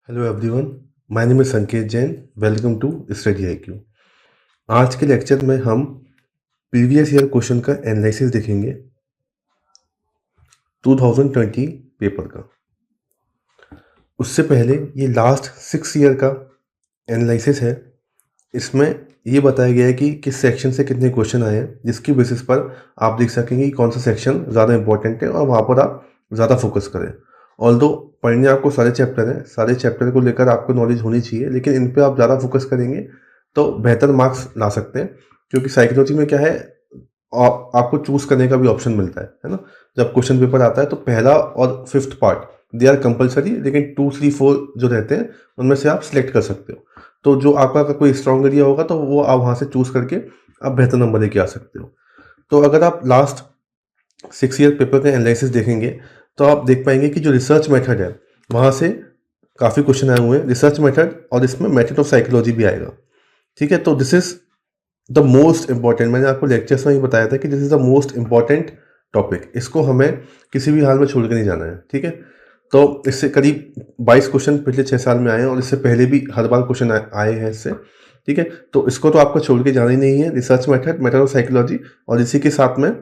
Hello everyone, my name is Sanket Jain. Welcome to Study IQ. आज के lecture में हम प्रीवियस ईयर क्वेश्चन का एनालिसिस देखेंगे 2020 पेपर का। उससे पहले ये लास्ट 6 ईयर का एनालिसिस है। इसमें ये बताया गया है कि किस सेक्शन से कितने क्वेश्चन आए हैं, जिसकी बेसिस पर आप देख सकेंगे कि कौन सा सेक्शन ज़्यादा इंपॉर्टेंट है और वहाँ पर आप ज़्यादा फोकस करें। ऑल्दो पढ़ने आपको सारे चैप्टर हैं, सारे चैप्टर को लेकर आपको नॉलेज होनी चाहिए, लेकिन इन पे आप ज़्यादा फोकस करेंगे तो बेहतर मार्क्स ला सकते हैं। क्योंकि साइकोलॉजी में क्या है, आपको चूज़ करने का भी ऑप्शन मिलता है ना। जब क्वेश्चन पेपर आता है तो पहला और fifth part they are compulsory, लेकिन 2, 3, 4 जो रहते हैं उनमें से आप सिलेक्ट कर सकते हो। तो जो आपका कोई स्ट्रॉन्ग एरिया होगा तो वो आप वहाँ से चूज़ करके आप बेहतर नंबर लेके आ सकते हो। तो अगर आप लास्ट 6 ईयर पेपर के एनालिसिस देखेंगे तो आप देख पाएंगे कि जो रिसर्च मेथड है वहाँ से काफ़ी क्वेश्चन आए हुए हैं, रिसर्च मेथड, और इसमें मेथड ऑफ साइकोलॉजी भी आएगा। ठीक है, तो this is the most important. मैंने आपको लेक्चर्स में ही बताया था कि this is the most important topic. इसको हमें किसी भी हाल में छोड़ के नहीं जाना है। ठीक है, तो इससे करीब 22 क्वेश्चन पिछले 6 साल में आए हैं और इससे पहले भी हर बार क्वेश्चन आए हैं इससे। ठीक है, तो इसको तो आपको छोड़ के जाना ही नहीं है। Research method, method of psychology, और इसी के साथ में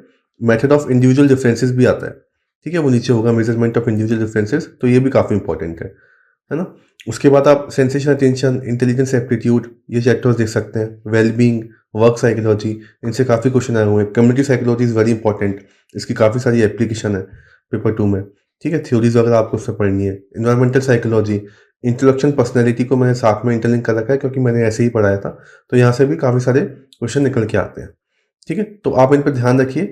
मेथड ऑफ इंडिविजुअल डिफरेंसेस भी आता है। ठीक है, वो नीचे होगा मेजरमेंट ऑफ इंडिविजुअल डिफरेंसेस, तो ये भी काफ़ी इंपॉर्टेंट है ना। उसके बाद आप सेंसेशन अटेंशन, इंटेलिजेंस एप्टीट्यूड, ये चैप्टर्स देख सकते हैं। वेलबींग, वर्क साइकोलॉजी, इनसे काफ़ी क्वेश्चन आए हुए हैं। Community psychology is very important, इसकी काफ़ी सारी एप्लीकेशन है पेपर 2 में। ठीक है, थ्योरीज वगैरह आपको उससे पढ़नी है। इन्वायरमेंटल साइकोलॉजी, इंट्रोडक्शन पर्सनैलिटी को मैंने साथ में इंटरलिंक कर रखा है क्योंकि मैंने ऐसे ही पढ़ाया था, तो यहाँ से भी काफ़ी सारे क्वेश्चन निकल के आते हैं। ठीक है, तो आप इन पर ध्यान रखिए।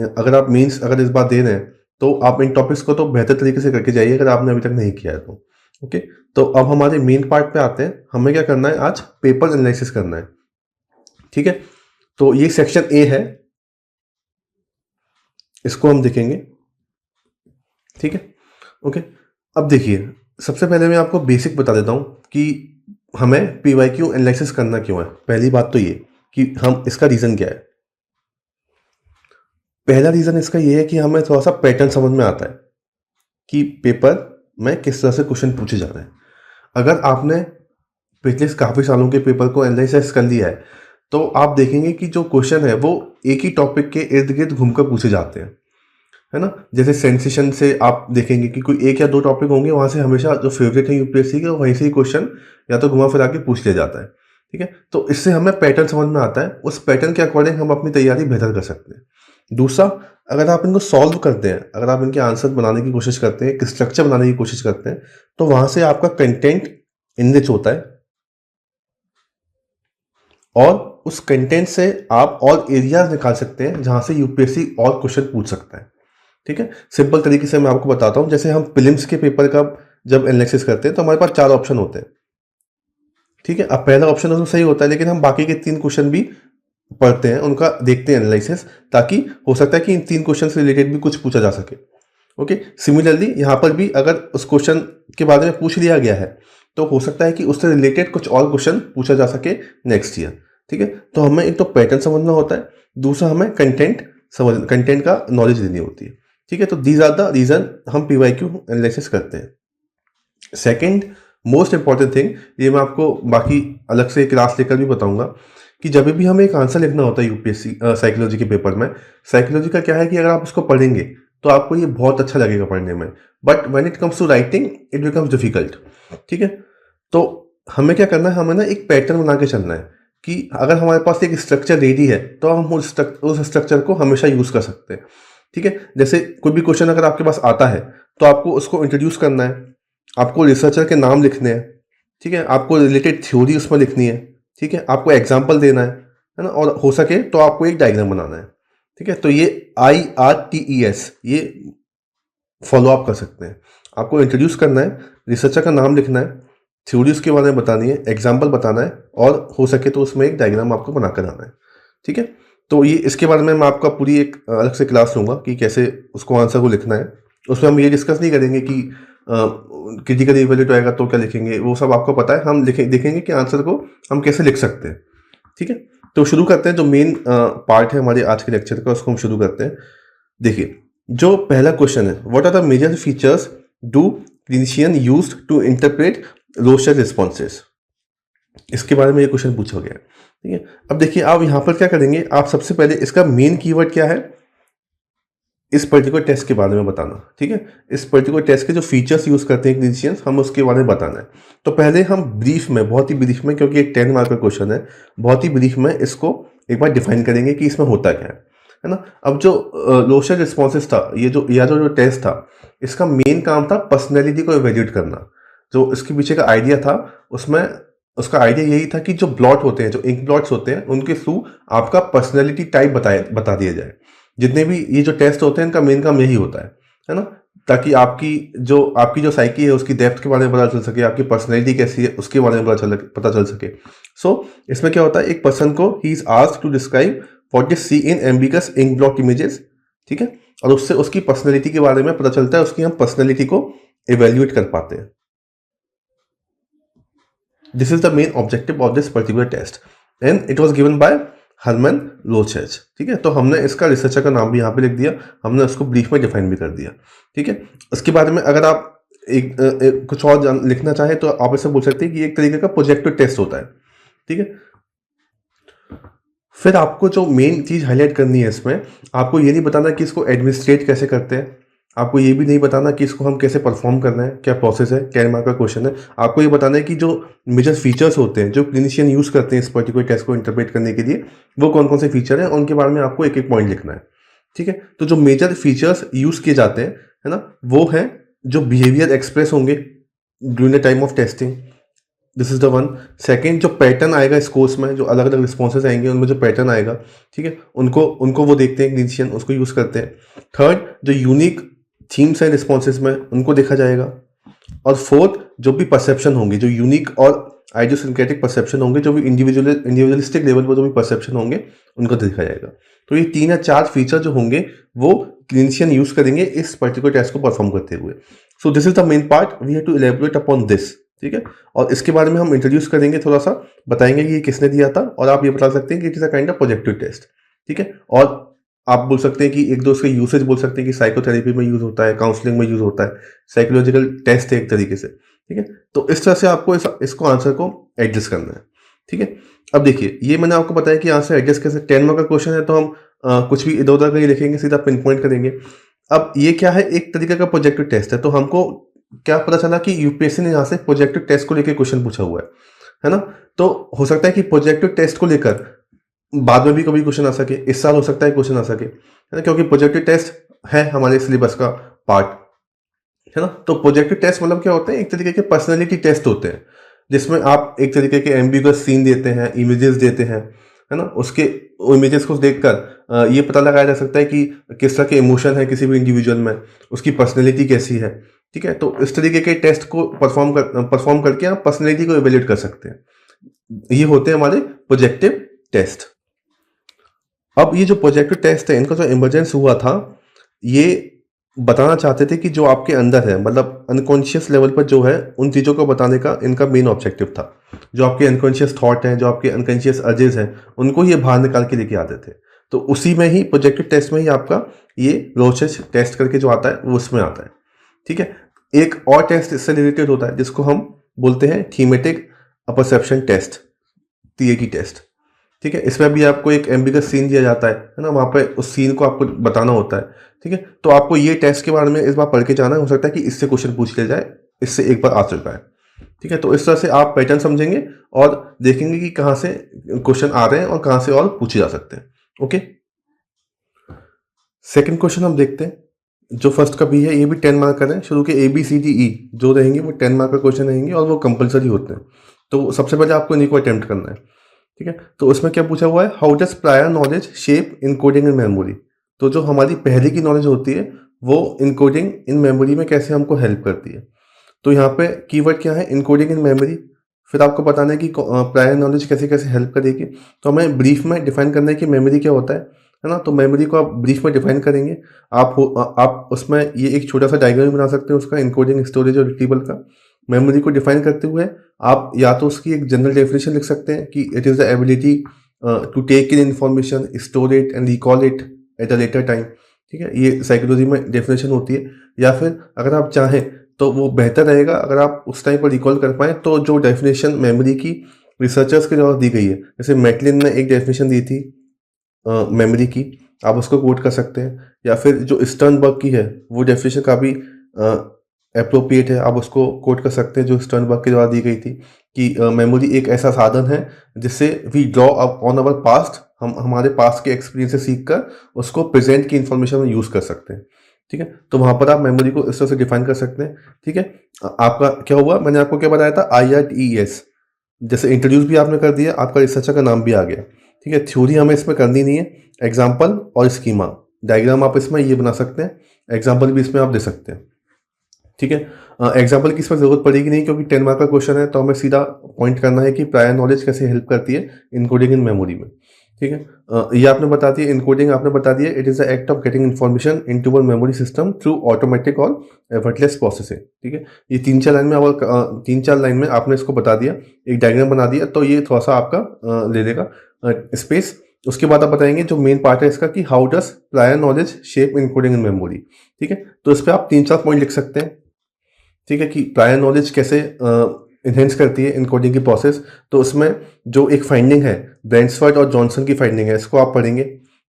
अगर आप मीन्स अगर इस बार दे रहे हैं तो आप इन टॉपिक्स को तो बेहतर तरीके से करके जाइए, अगर आपने अभी तक नहीं किया है तो। ओके, तो अब हमारे मेन पार्ट पे आते हैं। हमें क्या करना है, आज पेपर एनालिसिस करना है। ठीक है, तो ये सेक्शन ए है, इसको हम देखेंगे। ठीक है, ओके। अब देखिए, सबसे पहले मैं आपको बेसिक बता देता हूं कि हमें पीवाईक्यू एनालिसिस करना क्यों है। पहली बात तो ये कि हम इसका रीजन क्या है। पहला रीजन इसका ये है कि हमें थोड़ा सा पैटर्न समझ में आता है कि पेपर में किस तरह से क्वेश्चन पूछे जा रहे हैं। अगर आपने पिछले काफ़ी सालों के पेपर को एनालिसिस कर लिया है तो आप देखेंगे कि जो क्वेश्चन है वो एक ही टॉपिक के इर्द गिर्द घूमकर पूछे जाते हैं, है ना। जैसे सेंसेशन से आप देखेंगे कि कोई एक या दो टॉपिक होंगे, वहाँ से हमेशा जो फेवरेट है यूपीएससी के वहीं से ही क्वेश्चन या तो घुमा फिरा के पूछ लिया जाता है। ठीक है, तो इससे हमें पैटर्न समझ में आता है, उस पैटर्न के अकॉर्डिंग हम अपनी तैयारी बेहतर कर सकते हैं। दूसरा, अगर आप इनको सॉल्व करते हैं, अगर आप इनके आंसर बनाने की कोशिश करते हैं, एक स्ट्रक्चर बनाने की कोशिश करते हैं, तो वहाँ से आपका कंटेंट इनरिच होता है और उस कंटेंट से आप और एरियाज निकाल सकते हैं जहाँ से यूपीएससी और क्वेश्चन पूछ सकता है। ठीक है, सिंपल तरीके से मैं आपको बताता हूँ। जैसे हम प्रीलिम्स के पेपर का जब एनालिसिस करते हैं तो हमारे पास 4 ऑप्शन होते हैं। ठीक है, अब पहला ऑप्शन तो सही होता है, लेकिन हम बाकी के 3 क्वेश्चन भी पढ़ते हैं, उनका देखते हैं एनालिसिस, ताकि हो सकता है कि इन 3 क्वेश्चन से रिलेटेड भी कुछ पूछा जा सके। ओके, सिमिलरली यहाँ पर भी अगर उस क्वेश्चन के बारे में पूछ लिया गया है तो हो सकता है कि उससे रिलेटेड कुछ और क्वेश्चन पूछा जा सके नेक्स्ट ईयर। ठीक है, तो हमें एक तो पैटर्न समझना होता है, दूसरा हमें कंटेंट का नॉलेज लेनी होती है। ठीक है, तो दीज आर द रीजन हम पीवाईक्यू एनालिसिस करते हैं। सेकंड मोस्ट इंपॉर्टेंट थिंग, ये मैं आपको बाकी अलग से क्लास लेकर भी बताऊंगा, कि जब भी हमें एक आंसर लिखना होता है यूपीएससी साइकोलॉजी के पेपर में, साइकोलॉजी का क्या है कि अगर आप उसको पढ़ेंगे तो आपको ये बहुत अच्छा लगेगा पढ़ने में, but when it comes to writing it becomes difficult. ठीक है, तो हमें क्या करना है, हमें ना एक पैटर्न बना के चलना है कि अगर हमारे पास एक स्ट्रक्चर रेडी है तो हम उस स्ट्रक्चर को हमेशा यूज कर सकते हैं। ठीक है, जैसे कोई भी क्वेश्चन अगर आपके पास आता है तो आपको उसको इंट्रोड्यूस करना है, आपको रिसर्चर के नाम लिखने हैं। ठीक है, आपको रिलेटेड थ्योरी उसमें लिखनी है। ठीक है, आपको एग्जाम्पल देना है ना, और हो सके तो आपको एक डायग्राम बनाना है। ठीक है, तो ये IRTES ये फॉलो अप कर सकते हैं। आपको इंट्रोड्यूस करना है, रिसर्चर का नाम लिखना है, थ्योरी उसके बारे में बतानी है, एग्जाम्पल बताना है, और हो सके तो उसमें एक डायग्राम आपको बनाकर आना है। ठीक है, तो ये इसके बारे में मैं आपका पूरी एक अलग से क्लास लूँगा कि कैसे उसको आंसर को लिखना है। उसमें हम ये डिस्कस नहीं करेंगे कि क्रिटिकल इवैल्यूएट आएगा तो क्या लिखेंगे, वो सब आपको पता है। हम देखेंगे कि आंसर को हम कैसे लिख सकते हैं। ठीक है, तो शुरू करते हैं। जो मेन पार्ट है हमारे आज के लेक्चर का, उसको हम शुरू करते हैं। देखिए, जो पहला क्वेश्चन है, what are the major features do clinician used to interpret Rorschach responses, इसके बारे में ये क्वेश्चन पूछा गया है। ठीक है, अब देखिए आप यहाँ पर क्या करेंगे, आप सबसे पहले इसका मेन कीवर्ड क्या है, इस पर्टिकुलर टेस्ट के बारे में बताना। ठीक है, इस पर्टिकुलर टेस्ट के जो फीचर्स यूज करते हैं क्लिनिशियंस, हम उसके बारे में बताना है। तो पहले हम ब्रीफ में, बहुत ही ब्रीफ में, क्योंकि एक 10 मार्क का क्वेश्चन है, बहुत ही ब्रीफ में इसको एक बार डिफाइन करेंगे कि इसमें होता क्या है ना। अब जो लोशर रिस्पॉन्सेस था, ये जो टेस्ट था, इसका मेन काम था पर्सनैलिटी को इवेल्यूएट करना। जो इसके पीछे का आइडिया था, उसमें उसका आइडिया यही था कि जो ब्लॉट होते हैं, जो इंक ब्लॉट्स होते हैं, उनके थ्रू आपका पर्सनैलिटी टाइप बता दिया जाए। जितने भी ये जो टेस्ट होते हैं, इनका मेन काम यही होता है ना, ताकि आपकी जो साइकी है उसकी डेप्थ के बारे में पता चल सके, आपकी पर्सनैलिटी कैसी है उसके बारे में पता चल सके। सो इसमें क्या होता है, एक पर्सन को he is asked to describe what is see in ambiguous ink blot images. ठीक है, और उससे उसकी पर्सनैलिटी के बारे में पता चलता है, उसकी हम पर्सनैलिटी को इवेल्युएट कर पाते हैं। This is the main objective of this particular test and it was given by Harman लोचेज। ठीक है, तो हमने इसका रिसर्चर का नाम भी यहाँ पे लिख दिया, हमने उसको ब्रीफ में डिफाइन भी कर दिया। ठीक है, उसके बारे में अगर आप कुछ और लिखना चाहें तो आप ऐसे बोल सकते हैं कि एक तरीके का प्रोजेक्टिव टेस्ट होता है। ठीक है, फिर आपको जो मेन चीज़ हाईलाइट करनी है इसमें, आपको ये नहीं बताना कि इसको एडमिनिस्ट्रेट कैसे करते हैं, आपको ये भी नहीं बताना कि इसको हम कैसे परफॉर्म करना है, क्या प्रोसेस है, क्या मार्क का क्वेश्चन है। आपको ये बताना है कि जो मेजर फीचर्स होते हैं जो क्लिनिशियन यूज़ करते हैं इस पर्टिकुलर टेस्ट को इंटरप्रेट करने के लिए, वो कौन कौन से फीचर हैं, उनके बारे में आपको एक एक पॉइंट लिखना है। ठीक है, तो जो मेजर फीचर्स यूज़ किए जाते हैं, है ना, वो हैं जो बिहेवियर एक्सप्रेस होंगे during the time of testing, this is the one. Second, जो पैटर्न आएगा इस कोर्स में, जो अलग अलग रिस्पॉन्सेज आएंगे उनमें जो पैटर्न आएगा, ठीक है, उनको वो देखते हैं क्लिनिशियन, उसको यूज़ करते हैं। थर्ड, जो यूनिक थीम्स हैं रिस्पॉन्सेज में, उनको देखा जाएगा। और फोर्थ, जो भी परसेप्शन होंगे, जो यूनिक और आइडियोसिंक्रेटिक परसेप्शन होंगे, जो भी इंडिविजुअलिस्टिक लेवल पर जो भी परसेप्शन होंगे, उनको देखा जाएगा। तो ये 3 या 4 फीचर जो होंगे वो क्लिनिशियन यूज करेंगे इस पर्टिकुलर टेस्ट को परफॉर्म करते हुए। So this is the main part, we have to elaborate upon this. ठीक है, और इसके बारे में हम इंट्रोड्यूस करेंगे, थोड़ा सा बताएंगे कि ये किसने दिया था, और आप ये बता सकते हैं कि it is a kind of projective test. ठीक है, और आप बोल सकते हैं कि एक दो उसके यूसेज बोल सकते हैं कि साइकोथेरेपी में यूज होता है, काउंसलिंग में यूज होता है, साइकोलॉजिकल टेस्ट है एक तरीके से। ठीक है, तो इस तरह से आपको इसको आंसर को एडजस्ट करना है। ठीक है, अब देखिए ये मैंने आपको बताया कि आंसर एडजस्ट कैसे, 10 मार्क का क्वेश्चन है तो हम कुछ भी इधर उधर का ही लिखेंगे, सीधा पिन पॉइंट करेंगे। अब ये क्या है, एक तरीके का प्रोजेक्टिव टेस्ट है, तो हमको क्या पता चला कि यूपीएससी ने यहाँ से प्रोजेक्टिव टेस्ट को लेकर क्वेश्चन पूछा हुआ है ना। तो हो सकता है कि प्रोजेक्टिव टेस्ट को लेकर बाद में भी कभी क्वेश्चन आ सके, इस साल हो सकता है क्वेश्चन आ सके, है ना, क्योंकि प्रोजेक्टिव टेस्ट है हमारे सिलेबस का पार्ट, है ना। तो प्रोजेक्टिव टेस्ट मतलब क्या होते हैं, एक तरीके के पर्सनैलिटी टेस्ट होते हैं, जिसमें आप एक तरीके के एम्बिगुअस सीन देते हैं, इमेजेस देते हैं, है ना, उसके इमेजेस को देखकर ये पता लगाया जा सकता है कि किस तरह के इमोशन है किसी भी इंडिविजुअल में, उसकी पर्सनैलिटी कैसी है। ठीक है, तो इस तरीके के टेस्ट को परफॉर्म करके आप पर्सनैलिटी को इवेल्युएट कर सकते हैं। ये होते हैं हमारे प्रोजेक्टिव टेस्ट। अब ये जो प्रोजेक्टिव टेस्ट है, इनका जो इमरजेंस हुआ था, ये बताना चाहते थे कि जो आपके अंदर है, मतलब अनकॉन्शियस लेवल पर जो है, उन चीज़ों को बताने का इनका मेन ऑब्जेक्टिव था। जो आपके अनकॉन्शियस थॉट हैं, जो आपके अनकॉन्शियस अर्जेस हैं, उनको ये बाहर निकाल के लेके आते थे। तो उसी में ही प्रोजेक्टिव टेस्ट में ही आपका ये लोचेज टेस्ट करके जो आता है वो उसमें आता है। ठीक है, एक और टेस्ट इससे रिलेटेड होता है जिसको हम बोलते हैं thematic apperception test, TAT test. ठीक है, इसमें भी आपको एक एम्बिगस सीन दिया जाता है ना, वहाँ पे उस सीन को आपको बताना होता है। ठीक है, तो आपको ये टेस्ट के बारे में इस बार पढ़ के जाना, हो सकता है कि इससे क्वेश्चन पूछ लिया जाए, इससे एक बार आ चुका है। ठीक है, तो इस तरह से आप पैटर्न समझेंगे और देखेंगे कि कहाँ से क्वेश्चन आ रहे हैं और कहाँ से और पूछे जा सकते हैं। ओके, सेकेंड क्वेश्चन हम देखते हैं, जो फर्स्ट का भी है, ये भी 10 मार्क का है। शुरू के ABCDE जो रहेंगे वो 10 मार्क का क्वेश्चन रहेंगे और वो कंपलसरी होते हैं। तो सबसे पहले आपको इन्हीं को अटेम्प्ट करना है। ठीक है, तो उसमें क्या पूछा हुआ है, how does prior knowledge shape encoding in memory. तो जो हमारी पहले की नॉलेज होती है वो इनकोडिंग इन मेमोरी में कैसे हमको हेल्प करती है। तो यहाँ पे कीवर्ड क्या है, इनकोडिंग इन मेमोरी। फिर आपको बताना है कि प्रायर नॉलेज कैसे कैसे हेल्प करेगी। तो हमें ब्रीफ में डिफाइन करना है कि मेमोरी क्या होता है ना। तो मेमोरी को आप ब्रीफ में डिफाइन करेंगे। आप उसमें ये एक छोटा सा डायग्राम बना सकते हैं उसका, इनकोडिंग, स्टोरेज और रिट्रीवल का। मेमोरी को डिफाइन करते हुए आप या तो उसकी एक जनरल डेफिनेशन लिख सकते हैं कि it is the ability to take in information, store it and recall it at a later time. ठीक है, ये साइकोलॉजी में डेफिनेशन होती है। या फिर अगर आप चाहें तो वो बेहतर रहेगा अगर आप उस टाइम पर रिकॉल कर पाएँ। तो जो डेफिनेशन मेमोरी की रिसर्चर्स के द्वारा दी गई है, जैसे मैकलिन ने एक डेफिनेशन दी थी मेमोरी की, आप उसको कोट कर सकते हैं, या फिर जो स्टर्नबर्ग की है वो डेफिनेशन काफ़ी एप्रोप्रिएट है, आप उसको कोट कर सकते हैं जो स्टर्नबर्ग के द्वारा दी गई थी कि मेमोरी एक ऐसा साधन है जिससे we draw up on our past, हम हमारे पास्ट के एक्सपीरियंस से सीख कर उसको प्रेजेंट की इन्फॉर्मेशन में यूज़ कर सकते हैं। ठीक है, तो वहाँ पर आप मेमोरी को इस तरह से डिफाइन कर सकते हैं। ठीक है, आपका क्या हुआ, मैंने आपको क्या बताया था, IRTES, जैसे इंट्रोड्यूस भी आपने कर दिया, आपका रिसर्चर का नाम भी आ गया। ठीक है, थ्योरी हमें इसमें करनी नहीं है, एग्जाम्पल और स्कीमा डायग्राम आप इसमें ये बना सकते हैं, एग्जाम्पल भी इसमें आप दे सकते हैं। ठीक है, एग्जाम्पल की इसमें ज़रूरत पड़ेगी नहीं क्योंकि 10 मार्क का क्वेश्चन है, तो हमें सीधा पॉइंट करना है कि प्रायर नॉलेज कैसे हेल्प करती है इनकोडिंग इन मेमोरी में। ठीक है, ये आपने बता दिया, इनकोडिंग आपने बता दिया, it is the act of getting information into one memory system through automatic और एफर्टलेस प्रोसेसिंग। ठीक है, ये 3-4 लाइन में और 3-4 लाइन में आपने इसको बता दिया, एक डायग्राम बना दिया, तो ये थोड़ा सा आपका ले लेगा स्पेस। उसके बाद आप बताएंगे जो मेन पार्ट है इसका कि how does prior knowledge shape encoding in memory. ठीक है, तो इस पर आप 3-4 पॉइंट लिख सकते हैं। ठीक है, कि प्रायर नॉलेज कैसे इन्हेंस करती है इनकोडिंग की प्रोसेस। तो उसमें जो एक फाइंडिंग है, ब्रेंड्सफर्ड और जॉनसन की फाइंडिंग है, इसको आप पढ़ेंगे।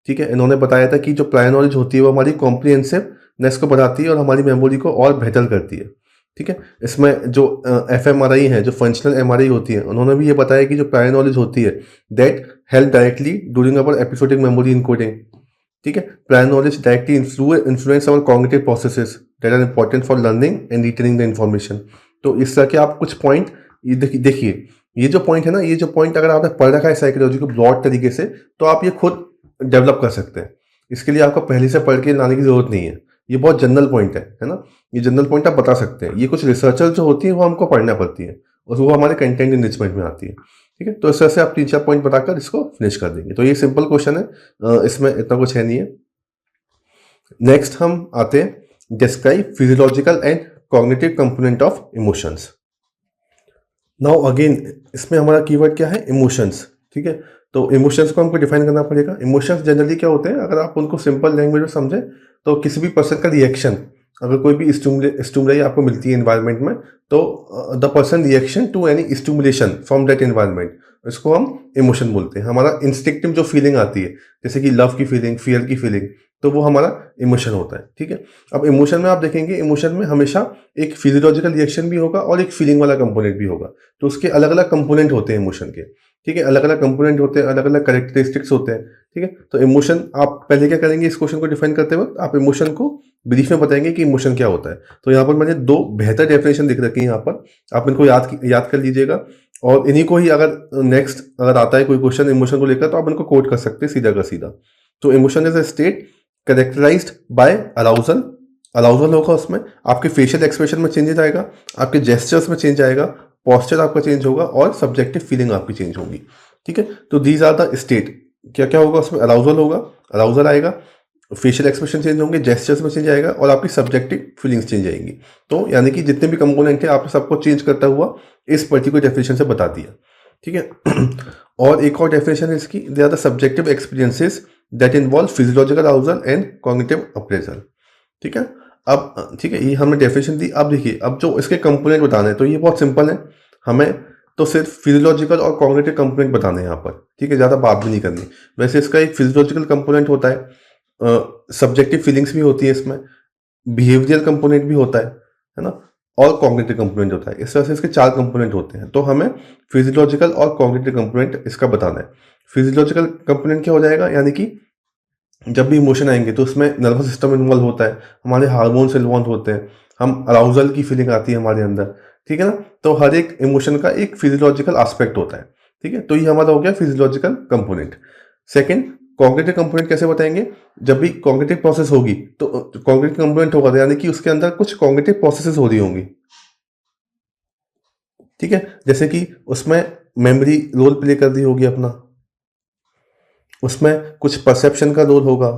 ठीक है, इन्होंने बताया था कि जो प्रायर नॉलेज होती है वो हमारी कॉम्प्रिहेंसिवनेस को बढ़ाती है और हमारी मेमोरी को और बेहतर करती है। ठीक है, इसमें जो FMRI है, जो फंक्शनल MRI होती है, उन्होंने भी ये बताया कि जो प्रायर नॉलेज होती है that help directly during our episodic memory encoding. ठीक है, prior knowledge directly influence our cognitive processes that are important for learning and retaining the information. तो इस तरह के आप कुछ पॉइंट, ये देखिए, ये जो पॉइंट है ना, ये जो पॉइंट अगर आपने पढ़ रखा है साइकोलॉजी को ब्रॉड तरीके से, तो आप ये खुद डेवलप कर सकते हैं। इसके लिए आपको पहले से पढ़ के लाने की जरूरत नहीं है, ये बहुत जनरल पॉइंट है ना, ये जनरल पॉइंट आप बता सकते हैं। ये कुछ रिसर्चर जो होती है वो हमको पढ़ना पड़ती है और वो हमारे कंटेंट इनरिचमेंट में आती है। ठीक है, तो इस तरह से आप 3-4 पॉइंट बताकर इसको फिनिश कर देंगे। तो ये सिंपल क्वेश्चन है, इसमें इतना कुछ है नहीं है। नेक्स्ट हम आते हैं describe physiological and cognitive component of emotions. Now again इसमें हमारा कीवर्ड क्या है, इमोशंस। ठीक है, तो इमोशंस को हमको डिफाइन करना पड़ेगा। इमोशंस जनरली क्या होते हैं, अगर आप उनको सिंपल लैंग्वेज में समझें तो किसी भी पर्सन का रिएक्शन, अगर कोई भी स्टिमुलाई आपको मिलती है इन्वायरमेंट में, तो the person reaction to any stimulation from that environment, इसको हम इमोशन बोलते हैं। हमारा इंस्टिंक्टिव जो फीलिंग आती है, जैसे कि लव की फीलिंग, फियर की फीलिंग, तो वो हमारा इमोशन होता है। ठीक है, अब इमोशन में आप देखेंगे, इमोशन में हमेशा एक फिजियोलॉजिकल रिएक्शन भी होगा और एक फीलिंग वाला कंपोनेंट भी होगा। तो उसके अलग अलग कंपोनेंट होते हैं इमोशन के। ठीक है, अलग अलग कंपोनेंट होते हैं, अलग अलग कैरेक्टरिस्टिक्स होते हैं। ठीक है, तो इमोशन आप पहले क्या करेंगे, इस क्वेश्चन को डिफाइन करते वक्त आप इमोशन को ब्रीफ में बताएंगे कि इमोशन क्या होता है। तो यहाँ पर मैंने 2 बेहतर डेफिनेशन लिख रखी है, यहाँ पर आप इनको याद कर लीजिएगा, और इन्हीं को ही अगर नेक्स्ट अगर आता है कोई क्वेश्चन इमोशन को लेकर, तो आप इनको कोट कर सकते हैं सीधा का सीधा। तो emotion is a state characterised by arousal. Arousal होगा, उसमें आपके फेशियल एक्सप्रेशन में चेंजेस आएगा, आपके जेस्चर्स में चेंज आएगा, पॉस्चर आपका चेंज होगा और सब्जेक्टिव फीलिंग आपकी चेंज होगी। ठीक है, तो दीज आर द स्टेट। क्या क्या होगा उसमें, अराउजल होगा, अराउजल आएगा, फेशियल एक्सप्रेशन चेंज होंगे, जेस्चर्स में चेंज आएगा और आपकी सब्जेक्टिव फीलिंग्स चेंज आएंगी। तो यानी कि जितने भी कंपोनेंट है आपने सबको चेंज करता हुआ इस पर्टिकुलर डेफिनेशन से बता दिया। ठीक है, और एक और डेफिनेशन है इसकी, they are the subjective experiences that involve physiological arousal and cognitive appraisal. ठीक है, अब ठीक है, ये हमने डेफिनेशन दी। अब देखिए, अब जो इसके कंपोनेंट बताने हैं तो ये बहुत सिंपल है, हमें तो सिर्फ फिजियोलॉजिकल और कॉग्निटिव कंपोनेंट बताने हैं यहाँ पर। ठीक है, ज़्यादा बात भी नहीं करनी। वैसे इसका एक फिजियोलॉजिकल कंपोनेंट होता है, सब्जेक्टिव फीलिंग्स भी होती है इसमें, बिहेवियरल कंपोनेंट भी होता है ना, और कॉग्निटिव कंपोनेंट होता है। इस तरह से इसके 4 कंपोनेंट होते हैं। तो हमें फिजियोलॉजिकल और कॉग्निटिव कंपोनेंट इसका बताना है। फिजियोलॉजिकल कंपोनेंट क्या हो जाएगा, यानी कि जब भी इमोशन आएंगे तो उसमें नर्वस सिस्टम इन्वॉल्व होता है, हमारे हार्मोन्स इन्वॉल्व होते हैं, हम अराउजल की फीलिंग आती है हमारे अंदर। ठीक है ना, तो हर एक इमोशन का एक फिजियोलॉजिकल एस्पेक्ट होता है। ठीक है, तो ये हमारा हो गया physiological component. Second, cognitive component कैसे बताएंगे, जब भी कॉग्निटिव प्रोसेस होगी तो कॉग्निटिव कंपोनेंट होगा, तो यानी कि उसके अंदर कुछ कॉग्निटिव प्रोसेसेस हो रही होंगी। ठीक है, जैसे कि उसमें मेमोरी रोल प्ले कर रही होगी अपना, उसमें कुछ परसेप्शन का रोल होगा।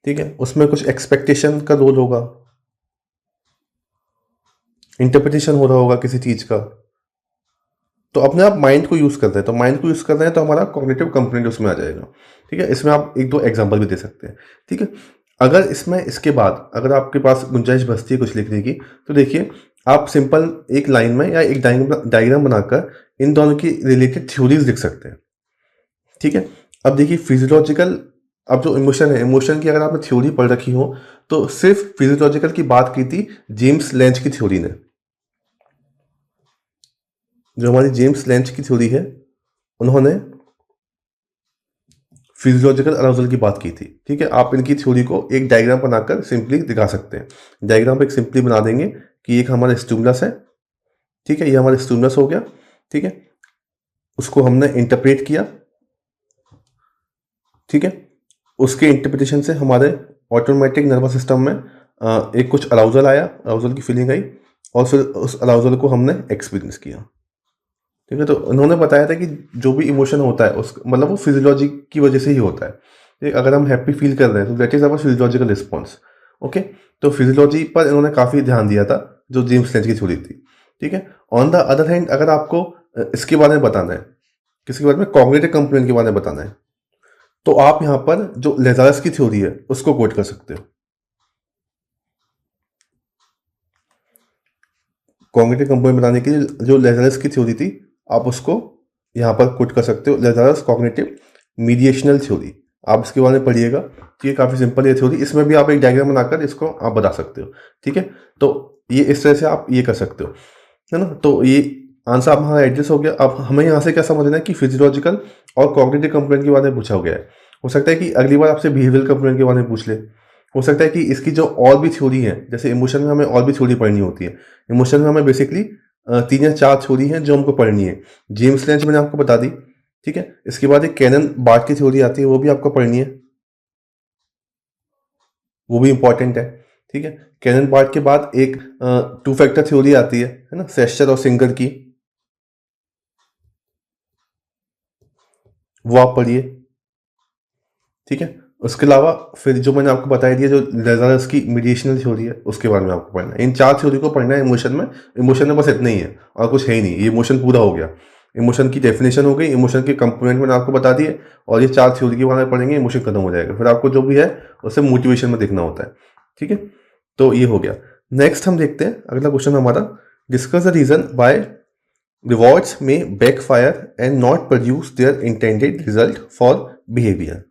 ठीक है, उसमें कुछ एक्सपेक्टेशन का रोल होगा, इंटरप्रिटेशन हो रहा होगा किसी चीज का। तो अपने आप माइंड को यूज करते हैं, तो माइंड को यूज कर रहे हैं तो हमारा कॉग्निटिव कंपोनेंट उसमें आ जाएगा। ठीक है, इसमें आप 1-2 एग्जांपल भी दे सकते हैं। ठीक है, अगर इसमें इसके बाद अगर आपके पास गुंजाइश बचती है कुछ लिखने की, तो देखिए आप सिंपल एक लाइन में या एक डायग्राम बनाकर इन दोनों की रिलेटेड थ्योरीज लिख सकते हैं। ठीक है, अब देखिए फिजियोलॉजिकल, अब जो इमोशन है, इमोशन की अगर आपने थ्योरी पढ़ रखी हो तो सिर्फ फिजियोलॉजिकल की बात की थी जेम्स लेंच की थ्योरी ने। जो हमारी जेम्स लेंच की थ्योरी है, उन्होंने फिजियोलॉजिकल अराउजल की बात की थी। ठीक है, आप इनकी थ्योरी को एक डायग्राम बनाकर सिंपली दिखा सकते हैं। डायग्राम एक सिंपली बना देंगे कि एक हमारा स्टिमुलस है। ठीक है, ये हमारा स्टिमुलस हो गया। ठीक है, उसको हमने इंटरप्रेट किया। ठीक है, उसके इंटरप्रिटेशन से हमारे ऑटोमेटिक नर्वस सिस्टम में एक कुछ अराउजल आया, अराउजल की फीलिंग आई, और फिर उस अराउजल को हमने एक्सपीरियंस किया। ठीक है, तो उन्होंने बताया था कि जो भी इमोशन होता है उस मतलब वो फिजियोलॉजी की वजह से ही होता है। ठीक, अगर हम हैप्पी फील कर रहे हैं तो that is our physiological response. Okay, तो फिजियोलॉजी पर इन्होंने काफ़ी ध्यान दिया था, जो जेम्स लेंच की थ्योरी थी। ठीक है, ऑन द अदर हैंड अगर आपको इसके बारे में बताना है, किसके बारे में, कॉग्निटिव कंपोनेंट के बारे में बताना है, तो आप यहाँ पर जो लेजारस की थ्योरी है उसको कोट कर सकते हो। कॉग्निटिव कंपोनेंट बनाने के लिए जो लेजारस की थ्योरी थी, आप उसको यहाँ पर कोट कर सकते हो, लेजारस कॉग्निटिव मीडिएशनल थ्योरी। आप इसके बारे में पढ़िएगा, ये काफ़ी सिंपल है थ्योरी। इसमें भी आप एक डायग्राम बनाकर इसको आप बता सकते हो। ठीक है, तो ये इस तरह से आप ये कर सकते हो, है ना। तो ये आंसर आप हमारा एडजस्ट हो गया। अब हमें यहाँ से क्या समझना है कि फिजियोलॉजिकल और कॉग्निटिव कंपोनेंट के बारे में पूछा गया है। हो सकता है कि अगली बार आपसे बिहेवियरल कंपोनेंट के बारे में पूछ ले। हो सकता है कि इसकी जो और भी थ्योरी है, जैसे इमोशन में हमें और भी थ्योरी पढ़नी होती है। इमोशन में हमें बेसिकली 3 या 4 थ्योरी हैं जो हमको पढ़नी है। जेम्स लेंच मैंने आपको बता दी। ठीक है, इसके बाद एक कैनन बार्ट की थ्योरी आती है, वो भी आपको पढ़नी है, वो भी इंपॉर्टेंट है। ठीक है, कैनन बार्ट के बाद एक 2 फैक्टर थ्योरी आती है ना, सेस्टर और सिंगर की, वो आप पढ़िए। ठीक है, उसके अलावा फिर जो मैंने आपको बताई दिया, जो लेजारस की मीडिएशनल थ्योरी है, उसके बारे में आपको पढ़ना है। इन 4 थ्योरी को पढ़ना है इमोशन में। इमोशन में बस इतना ही है और कुछ है ही नहीं, ये इमोशन पूरा हो गया। इमोशन की डेफिनेशन हो गई, इमोशन के कंपोनेंट मैंने आपको बता दिए, और ये 4 थ्योरी के बारे में पढ़ेंगे, इमोशन खत्म हो जाएगा। फिर आपको जो भी है उसे मोटिवेशन में देखना होता है। ठीक है, तो ये हो गया। नेक्स्ट हम देखते हैं अगला क्वेश्चन हमारा, discuss the reason why rewards may backfire and not produce their intended result for behaviour.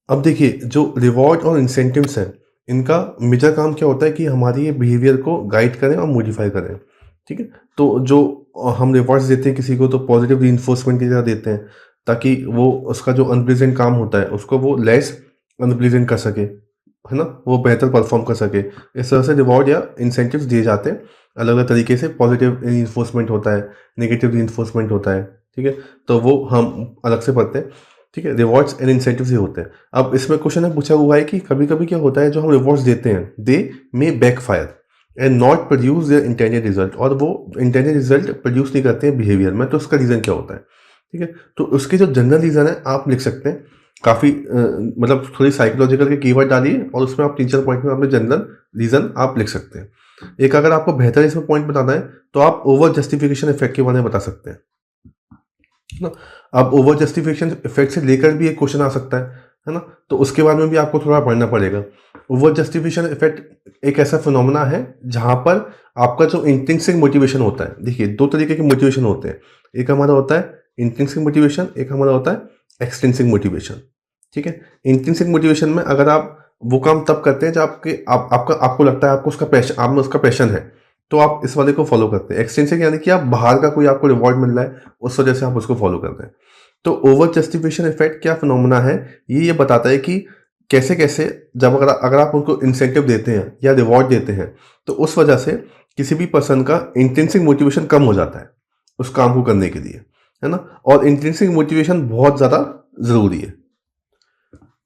अब देखिए, जो रिवॉर्ड और इंसेंटिव्स हैं, इनका मेजर काम क्या होता है कि हमारी ये बिहेवियर को गाइड करें और मॉडिफाई करें। ठीक है, तो जो हम रिवॉर्ड्स देते हैं किसी को, तो पॉजिटिव रीइंफोर्समेंट की तरह देते हैं, ताकि वो उसका जो अनप्लीजेंट काम होता है उसको वो लेस अनप्लीजेंट कर सके, है ना, वो बेहतर परफॉर्म कर सके। इस तरह से रिवॉर्ड या इंसेंटिव्स दिए जाते हैं अलग अलग तरीके से। पॉजिटिव रीइंफोर्समेंट होता है, नेगेटिव रीइंफोर्समेंट होता है। ठीक है, तो वो हम अलग से पढ़ते हैं। ठीक है, रिवॉर्ड्स एंड इंसेंटिव्स ही होते हैं। अब इसमें क्वेश्चन में पूछा हुआ है कि कभी कभी क्या होता है, जो हम रिवॉर्ड्स देते हैं they may backfire and not produce their intended result, और वो इंटेंडेड रिजल्ट प्रोड्यूस नहीं करते हैं बिहेवियर में, तो उसका रीज़न क्या होता है। ठीक है, तो उसके जो जनरल रीज़न है आप लिख सकते हैं। काफ़ी मतलब थोड़ी साइकोलॉजिकल के कीवर्ड डालिए और उसमें आप 3-4 पॉइंट में अपने जनरल रीज़न आप लिख सकते हैं। एक अगर आपको बेहतर इसमें पॉइंट बताना है तो आप ओवर जस्टिफिकेशन इफेक्ट के बारे में बता सकते हैं ना। अब ओवर जस्टिफिकेशन इफेक्ट से लेकर भी एक क्वेश्चन आ सकता है ना, तो उसके बारे में भी आपको थोड़ा पढ़ना पड़ेगा। ओवर जस्टिफिकेशन इफेक्ट एक ऐसा फिनोमेना है जहां पर आपका जो इंट्रिंसिक मोटिवेशन होता है, देखिए 2 तरीके के मोटिवेशन होते हैं। एक हमारा होता है इंट्रिंसिक मोटिवेशन, एक हमारा होता है एक्सट्रिंसिक मोटिवेशन। ठीक है, इंट्रिंसिक मोटिवेशन में अगर आप वो काम तब करते हैं जब आपको लगता है आपको उसका पैशन, आप में उसका पैशन है, तो आप इस वाले को फॉलो करते हैं। एक्सट्रिंसिक यानी कि आप बाहर का कोई आपको रिवॉर्ड मिल रहा है, उस वजह से आप उसको फॉलो करते हैं। तो ओवर जस्टिफिकेशन इफेक्ट क्या फिनोमेना है, ये बताता है कि कैसे कैसे जब अगर आप उनको इंसेंटिव देते हैं या रिवॉर्ड देते हैं, तो उस वजह से किसी भी पर्सन का इंट्रिंसिक मोटिवेशन कम हो जाता है उस काम को करने के लिए, है ना। और इंट्रिंसिक मोटिवेशन बहुत ज़्यादा ज़रूरी है,